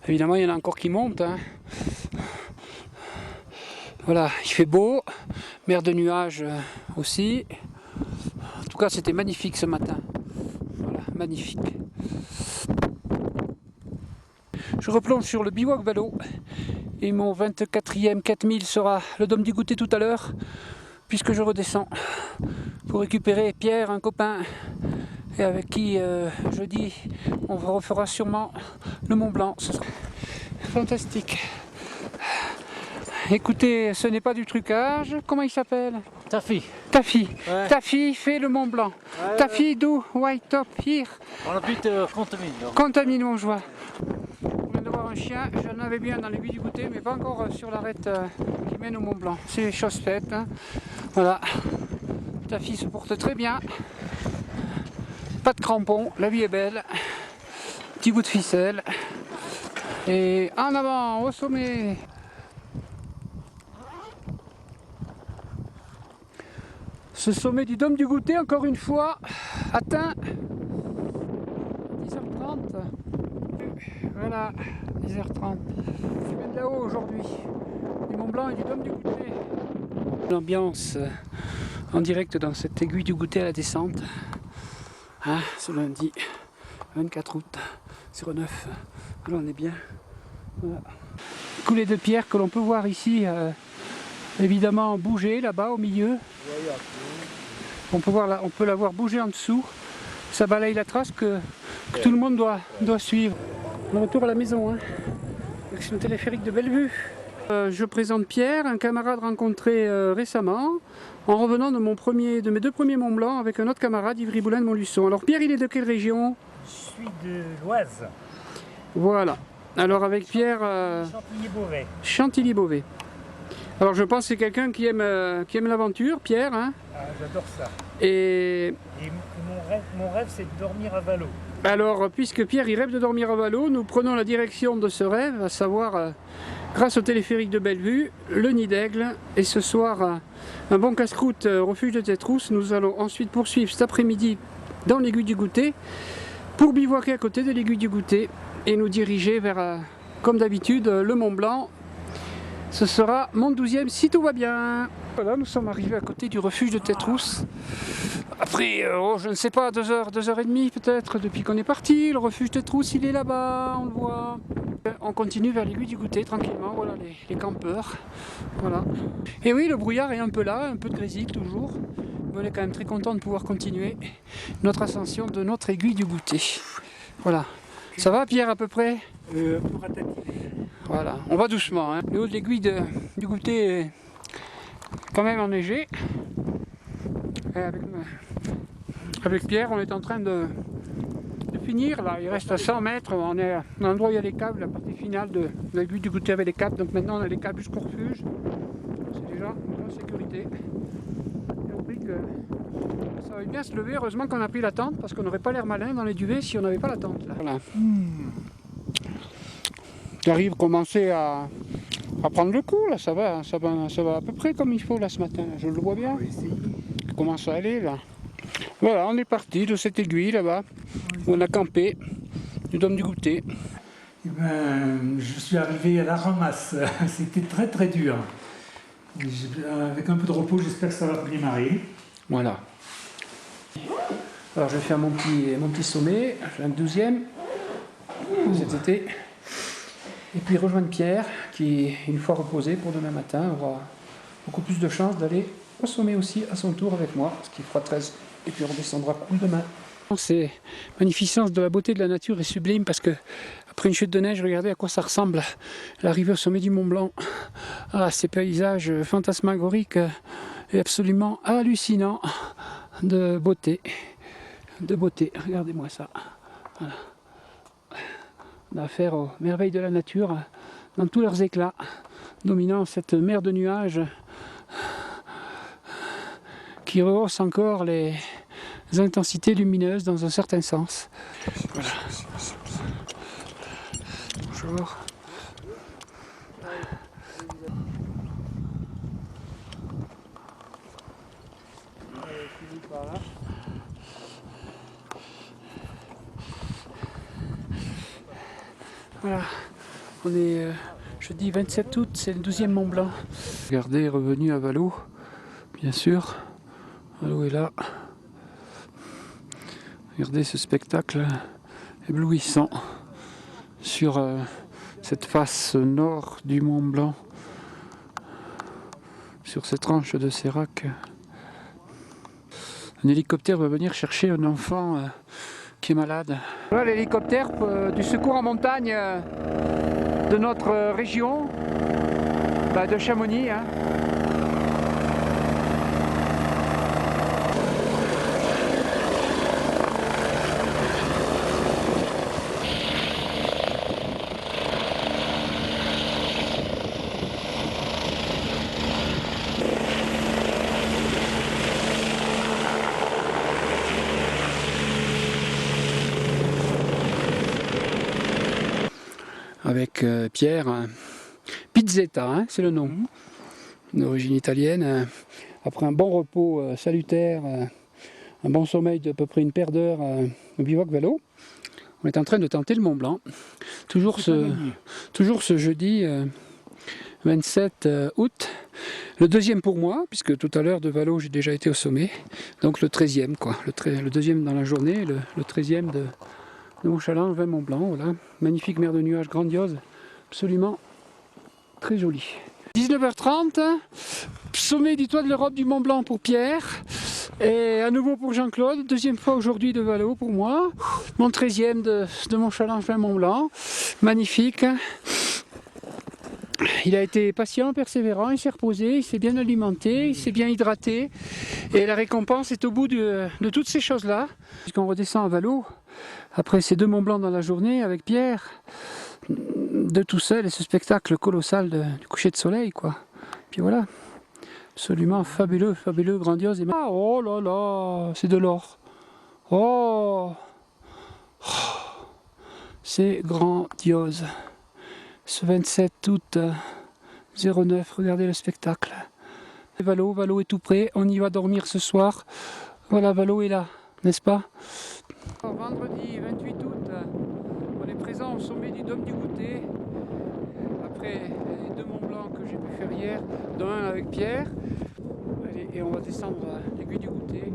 Évidemment, il y en a encore qui montent. Voilà, il fait beau, mer de nuages aussi. En tout cas, c'était magnifique ce matin. Voilà, magnifique. Je replonge sur le bivouac Valo et mon 24e 4000 sera le Dôme du Goûter tout à l'heure, puisque je redescends pour récupérer Pierre, un copain, et avec qui jeudi on refera sûrement le Mont Blanc. Ce sera fantastique. Écoutez, ce n'est pas du trucage. Comment il s'appelle? Taffy. Taffy. Ouais. Taffy fait le Mont Blanc. Ouais, Taffy do white top here. On habite Contamine. Contamine Montjoie. On vient de voir un chien, j'en avais bien dans l'aiguille du Goûter, mais pas encore sur l'arête qui mène au Mont Blanc. C'est chose faite. Hein. Voilà. Taffy se porte très bien. Pas de crampons, la vie est belle. Petit bout de ficelle. Et en avant, au sommet. Ce sommet du Dôme du Goûter, encore une fois, atteint 10h30. Voilà, 10h30. Je viens de là-haut aujourd'hui, du Mont Blanc et du Dôme du Goûter. L'ambiance en direct dans cette aiguille du Goûter à la descente. Hein, ce lundi 24 août 09. Là on est bien. Voilà. Coulée de pierre que l'on peut voir ici, évidemment bouger là-bas au milieu. On peut la voir bouger en dessous. Ça balaye la trace que tout le monde doit suivre. On retourne à la maison, hein, avec le téléphérique de Bellevue. Je présente Pierre, un camarade rencontré récemment, en revenant de mes deux premiers Mont Blanc avec un autre camarade, Ivry-Boulin de Montluçon. Alors Pierre, il est de quelle région? Je suis de l'Oise. Voilà. Alors avec Pierre... Chantilly-Beauvais. Chantilly-Beauvais. Alors je pense que c'est quelqu'un qui aime l'aventure, Pierre. Hein. Ah, j'adore ça. Et mon rêve, c'est de dormir à Valo. Alors, puisque Pierre il rêve de dormir à Valo, nous prenons la direction de ce rêve, à savoir, grâce au téléphérique de Bellevue, le Nid d'Aigle. Et ce soir, un bon casse-croûte refuge de Tétrousse. Nous allons ensuite poursuivre cet après-midi dans l'aiguille du Goûter, pour bivouaquer à côté de l'aiguille du Goûter et nous diriger vers, comme d'habitude, le Mont Blanc. Ce sera mon 12e si tout va bien. Voilà, nous sommes arrivés à côté du refuge de Tétrousse. Après, je ne sais pas, 2h30 peut-être depuis qu'on est parti. Le refuge de Tétrousse, il est là-bas, on le voit. On continue vers l'aiguille du Goûter tranquillement, voilà les campeurs. Voilà. Et oui, le brouillard est un peu là, un peu de grésil toujours. Mais on est quand même très content de pouvoir continuer notre ascension de notre aiguille du Goûter. Voilà. Ça va Pierre à peu près? Pour ratativer. Voilà, on va doucement. Hein. Le haut de l'aiguille du Goûter est quand même enneigé. Et avec Pierre, on est en train de finir. Là, il reste à 100 mètres. On est à l'endroit où il y a les câbles, la partie finale de l'aiguille du Goûter avec les câbles. Donc maintenant, on a les câbles jusqu'au refuge. C'est déjà une bonne sécurité. Et on prie que ça va bien se lever. Heureusement qu'on a pris la tente parce qu'on n'aurait pas l'air malin dans les duvets si on n'avait pas la tente. Là. Voilà. J'arrive à commencer à prendre le coup, là, ça va à peu près comme il faut là ce matin, je le vois bien. Ça commence à aller là. Voilà, on est parti de cette aiguille là-bas, où on a campé, du Dôme du Goûter. Eh ben, je suis arrivé à la ramasse, c'était très très dur. Avec un peu de repos, j'espère que ça va démarrer. Voilà. Alors je vais faire mon petit sommet, j'ai un 12e cet été. Et puis rejoindre Pierre, qui, une fois reposé pour demain matin, aura beaucoup plus de chances d'aller au sommet aussi à son tour avec moi, ce qui fera 13. Et puis on redescendra demain. C'est magnificence de la beauté de la nature est sublime parce que après une chute de neige, regardez à quoi ça ressemble l'arrivée au sommet du Mont Blanc. Ah, ces paysages fantasmagoriques et absolument hallucinants de beauté. Regardez-moi ça. Voilà. On a affaire aux merveilles de la nature dans tous leurs éclats, dominant cette mer de nuages qui rehausse encore les intensités lumineuses dans un certain sens. Voilà. Bonjour. Voilà, on est jeudi 27 août, c'est le 12e Mont Blanc. Regardez, revenu à Vallot, bien sûr. Vallot est là. Regardez ce spectacle éblouissant sur cette face nord du Mont Blanc, sur cette tranche de sérac. Un hélicoptère va venir chercher un enfant qui est malade. Voilà l'hélicoptère du secours en montagne de notre région, de Chamonix. Hein. Avec Pierre, Pizzetta, hein, c'est le nom, d'origine italienne. Après un bon repos salutaire, un bon sommeil d'à peu près une paire d'heures au bivouac Vallot, on est en train de tenter le Mont Blanc. Toujours ce jeudi 27 août, le 2e pour moi, puisque tout à l'heure de Vallot j'ai déjà été au sommet, donc le 13e, quoi, le 2e dans la journée, le 13e de Mont-Chalange, 20 Mont Blanc, voilà. Magnifique mer de nuages grandiose, absolument très jolie. 19h30, sommet du toit de l'Europe du Mont Blanc pour Pierre, et à nouveau pour Jean-Claude, 2e fois aujourd'hui de Vallot pour moi, mon 13e de Mont-Chalange, 20 Mont Blanc, magnifique. Il a été patient, persévérant, il s'est reposé, il s'est bien alimenté, il s'est bien hydraté, et la récompense est au bout de toutes ces choses-là. Puisqu'on redescend à Vallot, après ces 2 Mont Blanc dans la journée avec Pierre, de tout seul, et ce spectacle colossal du coucher de soleil, quoi. Puis voilà, absolument fabuleux, fabuleux, grandiose. Ah, oh là là, c'est de l'or. Oh, c'est grandiose. Ce 27 août 09, regardez le spectacle. Vallot est tout prêt, on y va dormir ce soir. Voilà, Vallot est là, n'est-ce pas? Vendredi 28 août, on est présent au sommet du Dôme du Goûter. Après les 2 Mont Blanc que j'ai pu faire hier, dont un avec Pierre. Et on va descendre l'aiguille du Goûter.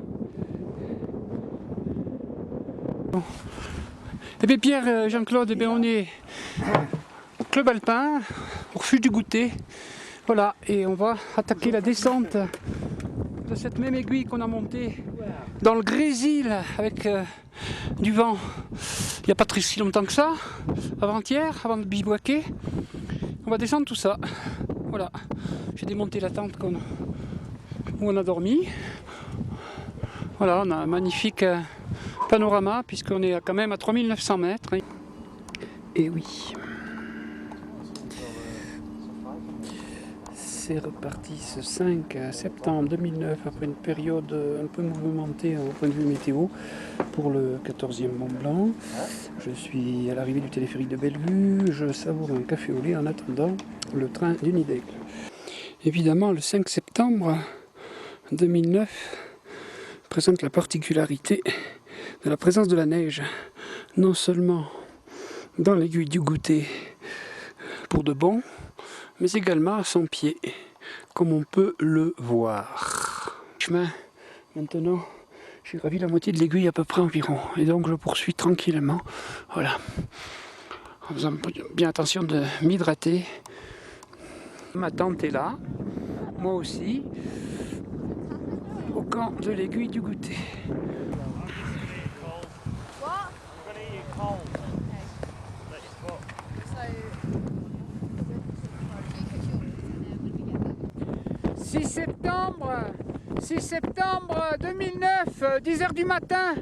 Bon. Et bien Pierre, Jean-Claude, on est au Club Alpin, au refuge du Goûter. Voilà, et on va attaquer la descente de cette même aiguille qu'on a montée dans le Grésil avec du vent. Il n'y a pas très si longtemps que ça, avant-hier, avant de bivouaquer. On va descendre tout ça. Voilà, j'ai démonté la tente où on a dormi. Voilà, on a un magnifique panorama puisqu'on est quand même à 3900 mètres. Et oui. C'est reparti ce 5 septembre 2009 après une période un peu mouvementée au point de vue météo pour le 14e Mont Blanc. Je suis à l'arrivée du téléphérique de Bellevue, je savoure un café au lait en attendant le train du Nidec. Évidemment, le 5 septembre 2009 présente la particularité de la présence de la neige, non seulement dans l'aiguille du Goûter pour de bon, mais également à son pied, comme on peut le voir. Chemin, maintenant, j'ai gravi la moitié de l'aiguille à peu près environ, et donc je poursuis tranquillement, voilà, en faisant bien attention de m'hydrater. Ma tante est là, moi aussi, au camp de l'aiguille du Goûter. « 6 septembre 2009, 10h du matin,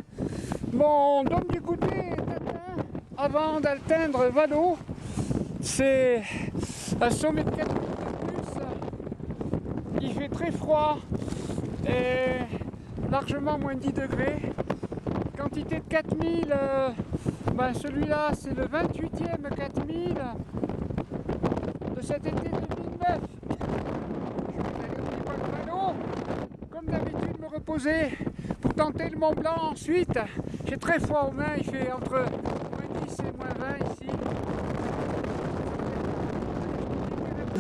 mon Dôme du Goûter est atteint avant d'atteindre Valo. C'est un sommet de 4000 de plus. Il fait très froid et largement moins 10 degrés. Quantité de 4000, celui-là c'est le 28e 4000 de cet été 2009. Je vais aller au Bivouac Valo, comme d'habitude me reposer pour tenter le Mont Blanc ensuite. J'ai très froid aux mains, il fait entre moins 10 et moins 20 ici.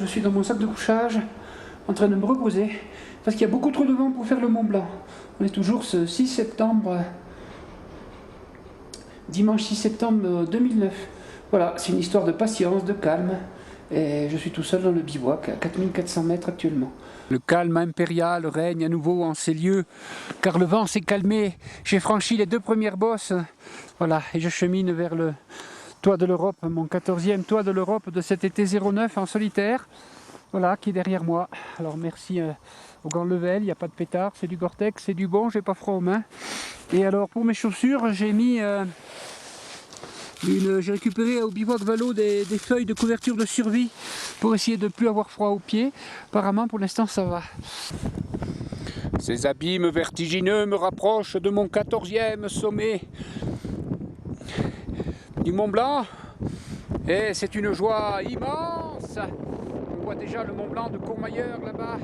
Je suis dans mon sac de couchage en train de me reposer parce qu'il y a beaucoup trop de vent pour faire le Mont Blanc. On est toujours ce 6 septembre, dimanche 6 septembre 2009. Voilà, c'est une histoire de patience, de calme. Et je suis tout seul dans le bivouac à 4400 mètres actuellement. Le calme impérial règne à nouveau en ces lieux, car le vent s'est calmé. J'ai franchi les 2 premières bosses, voilà, et je chemine vers le toit de l'Europe, mon 14e toit de l'Europe de cet été 09 en solitaire, voilà, qui est derrière moi. Alors merci au Gant Level, il n'y a pas de pétard, c'est du Gore-Tex, c'est du bon, j'ai pas froid aux mains. Et alors pour mes chaussures, j'ai mis... j'ai récupéré au Bivouac Valo des feuilles de couverture de survie pour essayer de ne plus avoir froid aux pieds. Apparemment pour l'instant ça va. Ces abîmes vertigineux me rapprochent de mon 14e sommet du Mont Blanc. Et c'est une joie immense. On voit déjà le Mont Blanc de Courmayeur là-bas.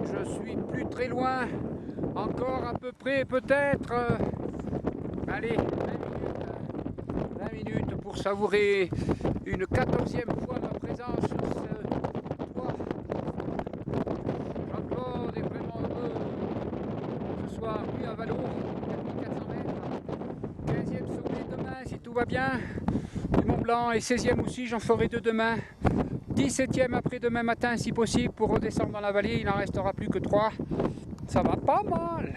Je suis plus très loin. Encore à peu près peut-être. Allez. 20 minutes pour savourer une 14e fois ma présence sur ce toit. Jean-Claude est vraiment heureux ce soir, lui à Valo, 4400 mètres. 15e sommet demain si tout va bien, du Mont Blanc, et 16e aussi, j'en ferai 2 demain. 17e après-demain matin si possible pour redescendre dans la vallée, il n'en restera plus que 3. Ça va pas mal.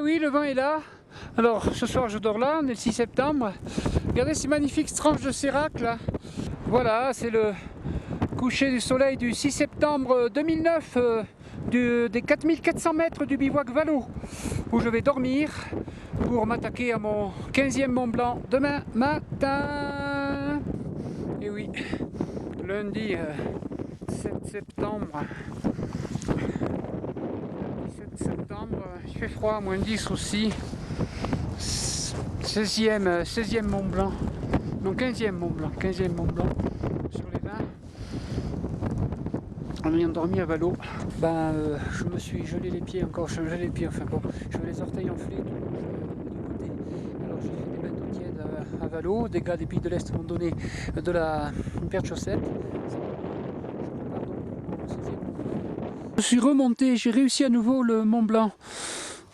Oui, le vent est là. Alors ce soir je dors là, on est le 6 septembre. Regardez ces magnifiques tranches de sérac là. Voilà, c'est le coucher du soleil du 6 septembre 2009 des 4400 mètres du bivouac Valo, où je vais dormir pour m'attaquer à mon 15e Mont Blanc demain matin. Et oui, lundi 7 septembre. 17 septembre, il fait froid, moins 10 aussi. 16e Mont Blanc, non 15e Mont Blanc, 15e Mont Blanc sur les 20. En ayant dormi à Valo, je me suis gelé les pieds encore, j'avais les orteils enflés du côté. Alors j'ai fait des bains d'eau tiède à Valo, des gars des pays de l'Est m'ont donné une paire de chaussettes. Je suis remonté, j'ai réussi à nouveau le Mont Blanc.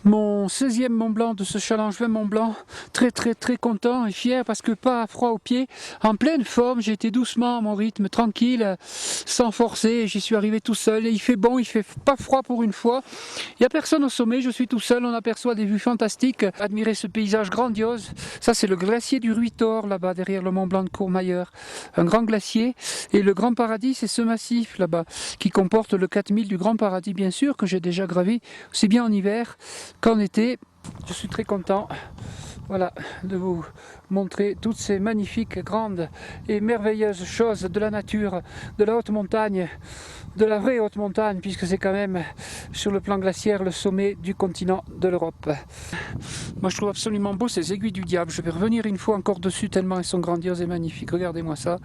Mon 16e Mont Blanc de ce challenge 20 Mont Blanc, très content et fier parce que pas froid aux pieds, en pleine forme, j'ai été doucement à mon rythme, tranquille, sans forcer, j'y suis arrivé tout seul et il fait bon, il fait pas froid pour une fois, il n'y a personne au sommet, je suis tout seul, on aperçoit des vues fantastiques, admirez ce paysage grandiose, ça c'est le glacier du Ruitor là-bas derrière le Mont Blanc de Courmayeur, un grand glacier, et le Grand Paradis c'est ce massif là-bas qui comporte le 4000 du Grand Paradis bien sûr que j'ai déjà gravi aussi bien en hiver qu'en été. Je suis très content, voilà, de vous montrer toutes ces magnifiques, grandes et merveilleuses choses de la nature, de la haute montagne, de la vraie haute montagne, puisque c'est quand même sur le plan glaciaire le sommet du continent de l'Europe. Moi je trouve absolument beau ces aiguilles du diable, je vais revenir une fois encore dessus tellement elles sont grandioses et magnifiques, regardez-moi ça,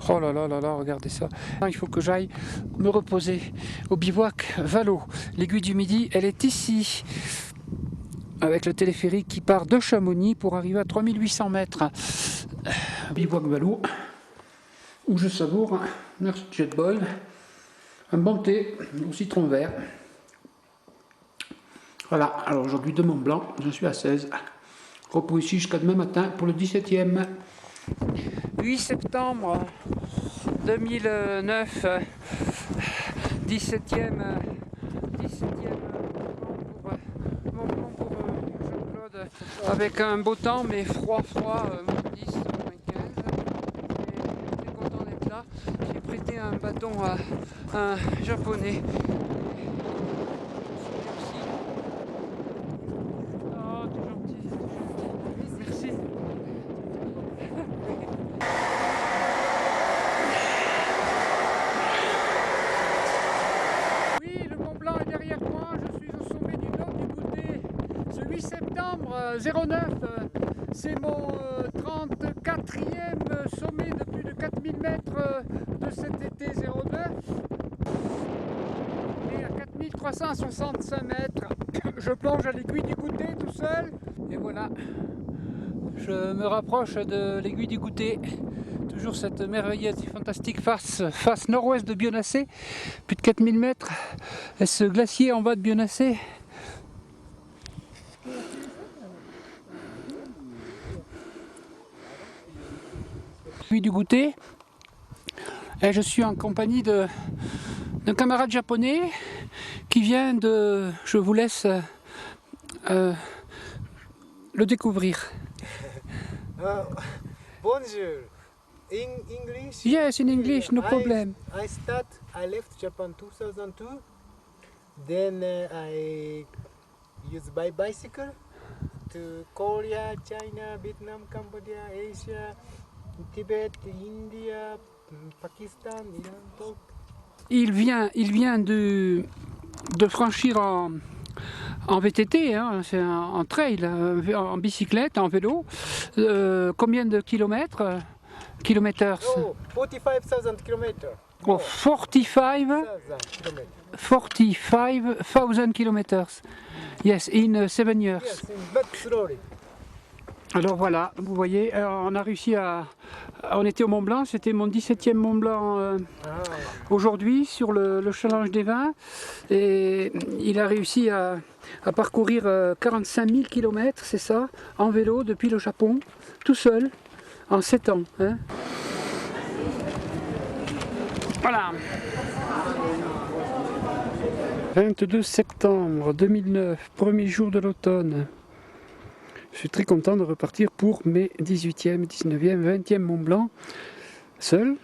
oh là là là là, regardez ça. Il faut que j'aille me reposer au bivouac Valo, l'aiguille du Midi elle est ici, avec le téléphérique qui part de Chamonix pour arriver à 3800 mètres. Bivouac Valo, où je savoure un jet ball, un bon thé au citron vert. Voilà, alors aujourd'hui de Mont Blanc, je suis à 16. Repos ici jusqu'à demain matin pour le 17e. 8 septembre 2009, 17e avec un beau temps mais froid, moins 10, moins 15. Et j'étais content d'être là. J'ai prêté un bâton à un japonais. Oh, tout gentil. Ce 8 septembre 09, c'est mon 34e sommet de plus de 4000 mètres de cet été 09. Et à 4365 mètres, je plonge à l'aiguille du Goutet tout seul. Et voilà, je me rapproche de l'aiguille du Goutet. Toujours cette merveilleuse et fantastique face nord-ouest de Bionnassay. Plus de 4000 mètres. Et ce glacier en bas de Bionnassay. L'aiguille du Goutet. Et je suis en compagnie d'un camarade japonais qui vient de... Je vous laisse le découvrir. Bonjour. In English? Yes, in English, no problem. I left Japan 2002. Then I use my bicycle to Korea, China, Vietnam, Cambodia, Asia, Tibet, India, Pakistan, Iran. Il vient de franchir en VTT, hein, c'est en trail, en bicyclette, en vélo. Combien de kilomètres? Kilometers? Oh, 45,000 kilomètres. Oh, 45,000 kilometers. Yes, in 7 years. Yes, but slowly. Alors voilà, vous voyez, on a réussi on était au Mont Blanc, c'était mon 17e Mont Blanc aujourd'hui sur le challenge des 20. Et il a réussi à parcourir 45 000 km, c'est ça, en vélo depuis le Japon, tout seul, en 7 ans. Hein. Voilà. 22 septembre 2009, premier jour de l'automne. Je suis très content de repartir pour mes 18e, 19e, 20e Mont Blanc, seul,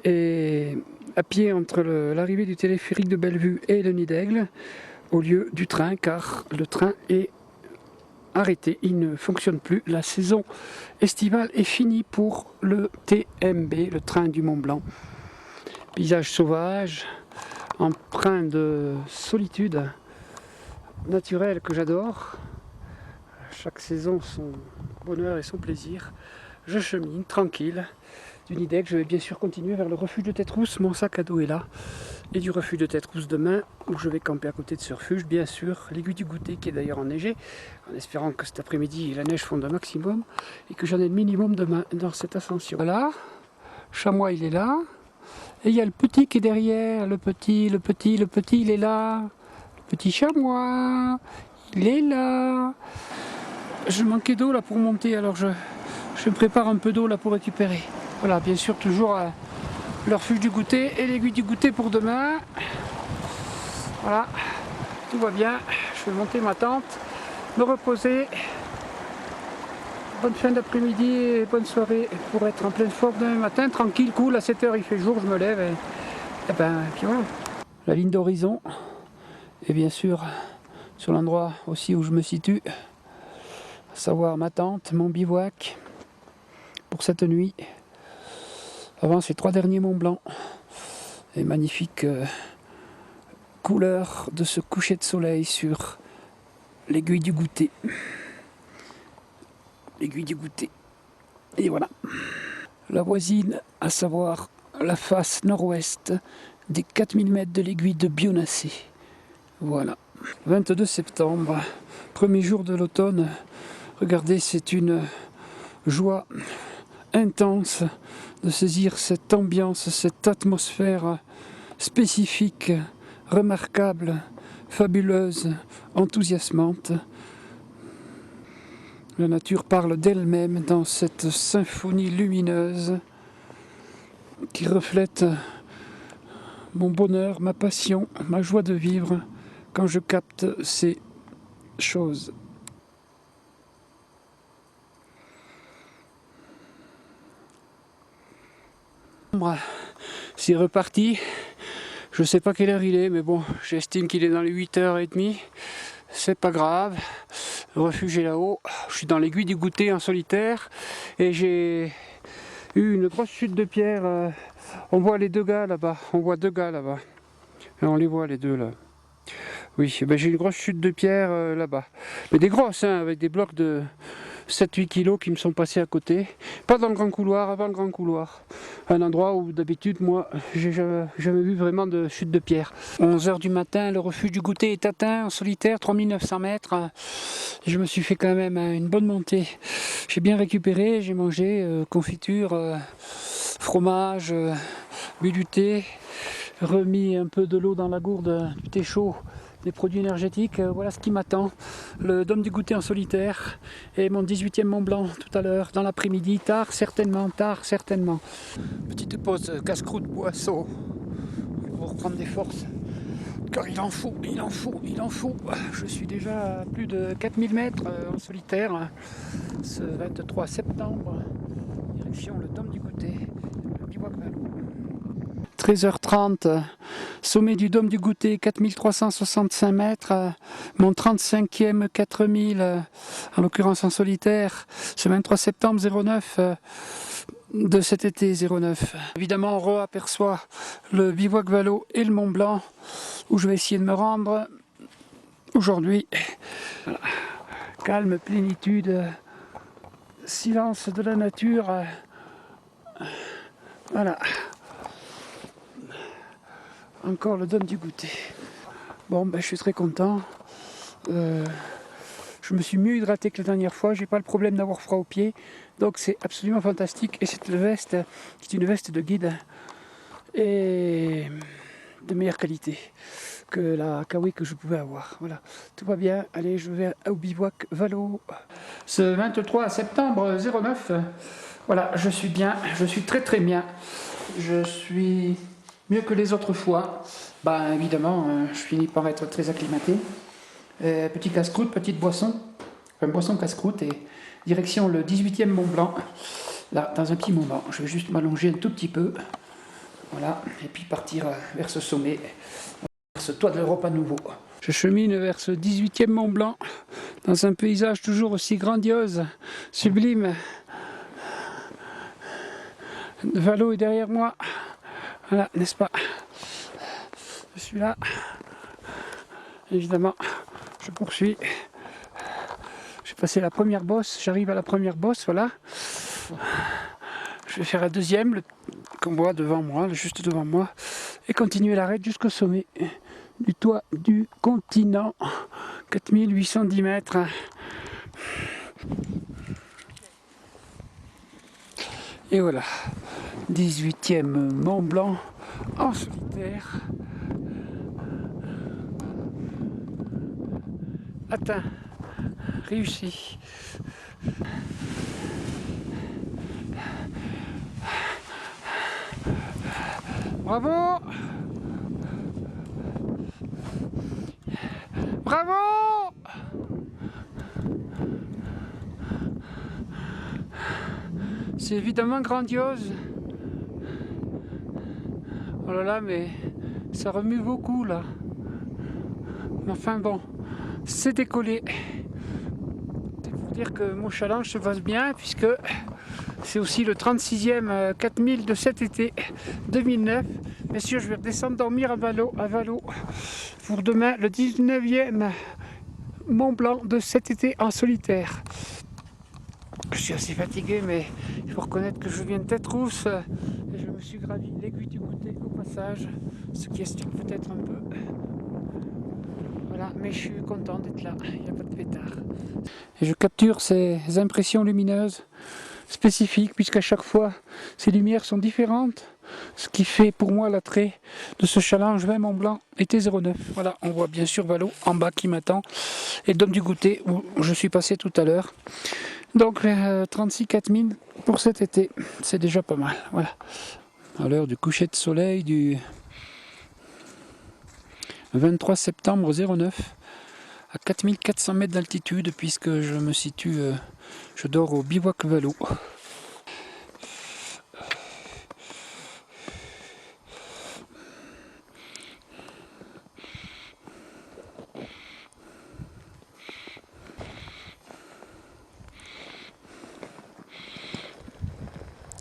et à pied entre l'arrivée du téléphérique de Bellevue et le Nid d'Aigle, au lieu du train, car le train est arrêté, il ne fonctionne plus. La saison estivale est finie pour le TMB, le train du Mont Blanc. Paysage sauvage, empreint de solitude naturelle que j'adore. Chaque saison son bonheur et son plaisir. Je chemine tranquille du Nid d'Aigle. Je vais bien sûr continuer vers le refuge de Tête-Rousse. Mon sac à dos est là. Et du refuge de Tête-Rousse demain, où je vais camper à côté de ce refuge. Bien sûr, l'aiguille du Goutet qui est d'ailleurs enneigée, en espérant que cet après-midi la neige fonde un maximum et que j'en ai le minimum demain dans cette ascension. Voilà, chamois il est là. Et il y a le petit qui est derrière. Le petit, il est là. Le petit chamois, il est là. Je manquais d'eau là pour monter, alors je prépare un peu d'eau là pour récupérer. Voilà, bien sûr toujours le refuge du Goutet et l'aiguille du Goutet pour demain. Voilà, tout va bien. Je vais monter ma tente, me reposer. Bonne fin d'après-midi et bonne soirée pour être en pleine forme demain matin. Tranquille, cool, à 7 h il fait jour, je me lève et puis voilà. La ligne d'horizon et bien sûr sur l'endroit aussi où je me situe. À savoir ma tente, mon bivouac pour cette nuit avant ces 3 derniers Mont Blanc et magnifique couleur de ce coucher de soleil sur l'aiguille du Goutet. L'aiguille du Goutet. Et voilà. La voisine, à savoir la face nord-ouest des 4000 mètres de l'aiguille de Bionnassay. Voilà. 22 septembre, premier jour de l'automne. Regardez, c'est une joie intense de saisir cette ambiance, cette atmosphère spécifique, remarquable, fabuleuse, enthousiasmante. La nature parle d'elle-même dans cette symphonie lumineuse qui reflète mon bonheur, ma passion, ma joie de vivre quand je capte ces choses. C'est reparti. Je sais pas quelle heure il est, mais bon, j'estime qu'il est dans les 8h30. C'est pas grave. Le refuge est là-haut. Je suis dans l'aiguille du Goutet en solitaire. Et j'ai eu une grosse chute de pierre. On voit les 2 gars là-bas. On voit 2 gars là-bas. Et on les voit les 2 là. Oui, ben j'ai une grosse chute de pierre là-bas. Mais des grosses, hein, avec des blocs de 7-8 kilos qui me sont passés à côté. Pas dans le grand couloir, avant le grand couloir. Un endroit où d'habitude, moi, j'ai jamais vu vraiment de chute de pierre. 11 h du matin, le refuge du goûter est atteint en solitaire, 3900 mètres. Je me suis fait quand même une bonne montée. J'ai bien récupéré, j'ai mangé confiture, fromage, bu du thé, remis un peu de l'eau dans la gourde, du thé chaud, des produits énergétiques. Voilà ce qui m'attend. Le dôme du goûter en solitaire et mon 18e Mont Blanc tout à l'heure, dans l'après-midi, tard certainement. Petite pause casse-croûte boisseau pour reprendre des forces. Car il en faut. Je suis déjà à plus de 4000 mètres en solitaire ce 23 septembre, direction le dôme du goûter, le bivouac Valo. 13h30, sommet du dôme du goûter, 4365 mètres, mon 35e 4000, en l'occurrence en solitaire, ce 23 septembre 09 de cet été 09. Évidemment, on re-aperçoit le bivouac Valo et le Mont Blanc, où je vais essayer de me rendre aujourd'hui. Voilà. Calme, plénitude, silence de la nature. Voilà. Encore le dôme du goûter. Bon, ben, je suis très content. Je me suis mieux hydraté que la dernière fois. J'ai pas le problème d'avoir froid aux pieds. Donc c'est absolument fantastique. Et cette veste, c'est une veste de guide et de meilleure qualité que la kawaii que je pouvais avoir. Voilà, tout va bien. Allez, je vais au bivouac Valo. Ce 23 septembre 09. Voilà, je suis bien. Je suis très bien. Je suis mieux que les autres fois. Ben évidemment, je finis par être très acclimaté. Petit casse-croûte, petite boisson, enfin boisson casse-croûte, et direction le 18e Mont Blanc, là dans un petit moment. Je vais juste m'allonger un tout petit peu, voilà, et puis partir vers ce sommet, vers ce toit de l'Europe à nouveau. Je chemine vers ce 18e Mont Blanc, dans un paysage toujours aussi grandiose, sublime. Valo est derrière moi, voilà, n'est-ce pas? Je suis là, évidemment. Je poursuis. J'ai passé la première bosse, j'arrive à la première bosse, voilà. Je vais faire la deuxième, qu'on voit devant moi, juste devant moi, et continuer l'arête jusqu'au sommet du toit du continent, 4810 mètres. Et voilà, 18e Mont Blanc en solitaire. Atteint, réussi. Bravo! Bravo! C'est évidemment grandiose. Oh là là, mais ça remue beaucoup là. Mais enfin bon. C'est décollé. C'est pour dire que mon challenge se passe bien, puisque c'est aussi le 36e 4000 de cet été 2009. Bien sûr, je vais redescendre dormir à Valo pour demain, le 19e Mont Blanc de cet été en solitaire. Je suis assez fatigué, mais il faut reconnaître que je viens de tête rousse et je me suis gravi l'aiguille du goûter au passage, ce qui explique peut-être un peu. Voilà, mais je suis content d'être là, il n'y a pas de pétard. Et je capture ces impressions lumineuses spécifiques, puisqu'à chaque fois, ces lumières sont différentes, ce qui fait pour moi l'attrait de ce challenge 20 Mont Blanc été 09. Voilà, on voit bien sûr Valo en bas qui m'attend, et le dôme du goûter où je suis passé tout à l'heure. Donc 36 4000 pour cet été, c'est déjà pas mal. Voilà. À l'heure du coucher de soleil du 23 septembre 09, à 4400 mètres d'altitude, puisque je me situe, je dors au bivouac Valo.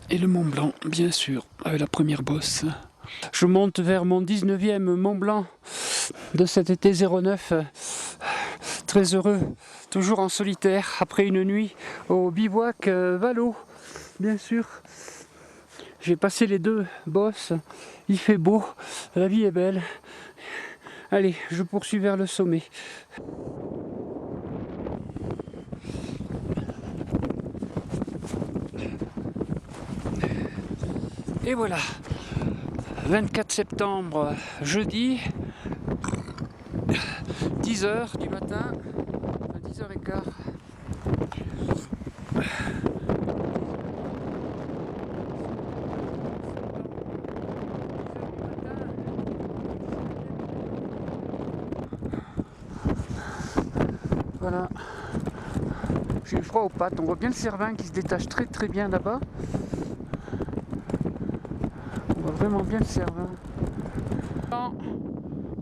Et le Mont Blanc, bien sûr, avec la première bosse. Je monte vers mon 19e Mont Blanc de cet été 09. Très heureux, toujours en solitaire, après une nuit au bivouac Valo, bien sûr. J'ai passé les 2 bosses, il fait beau, la vie est belle. Allez, je poursuis vers le sommet. Et voilà, 24 septembre, jeudi, 10h du matin, 10h15. Voilà, j'ai eu froid aux pattes, on voit bien le Cervin qui se détache très bien là-bas. On voit vraiment bien le Cervin.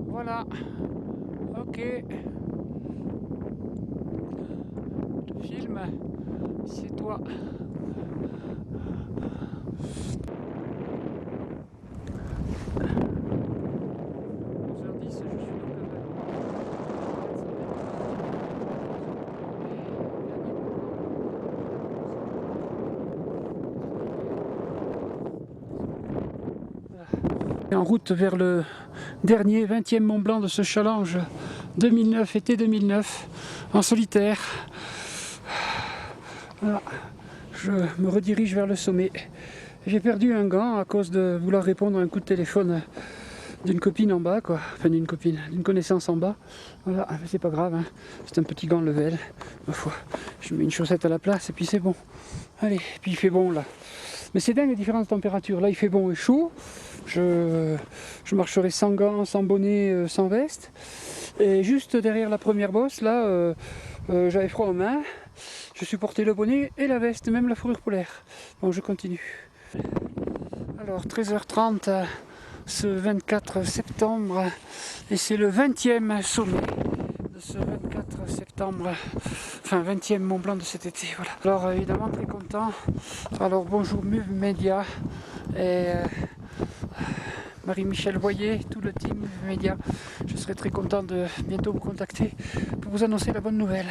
Voilà, ok. Le film, c'est toi. En route vers le dernier 20e Mont Blanc de ce challenge 2009, été 2009, en solitaire. Voilà. Je me redirige vers le sommet. J'ai perdu un gant à cause de vouloir répondre à un coup de téléphone d'une copine en bas, quoi. Enfin d'une copine, d'une connaissance en bas. Voilà, c'est pas grave, hein. C'est un petit gant level. Ma foi, je mets une chaussette à la place et puis c'est bon. Allez, puis il fait bon là. Mais c'est dingue les différentes températures. Là il fait bon et chaud. Je marcherai sans gants, sans bonnet, sans veste. Et juste derrière la première bosse, là, j'avais froid aux mains. Je supportais le bonnet et la veste, même la fourrure polaire. Bon, je continue. Alors, 13h30, ce 24 septembre. Et c'est le 20e sommet de ce 24 septembre. Enfin, 20e Mont Blanc de cet été. Voilà. Alors, évidemment, très content. Alors, bonjour Muv Media. Et Marie-Michel Boyer, tout le team Media. Je serai très content de bientôt vous contacter pour vous annoncer la bonne nouvelle.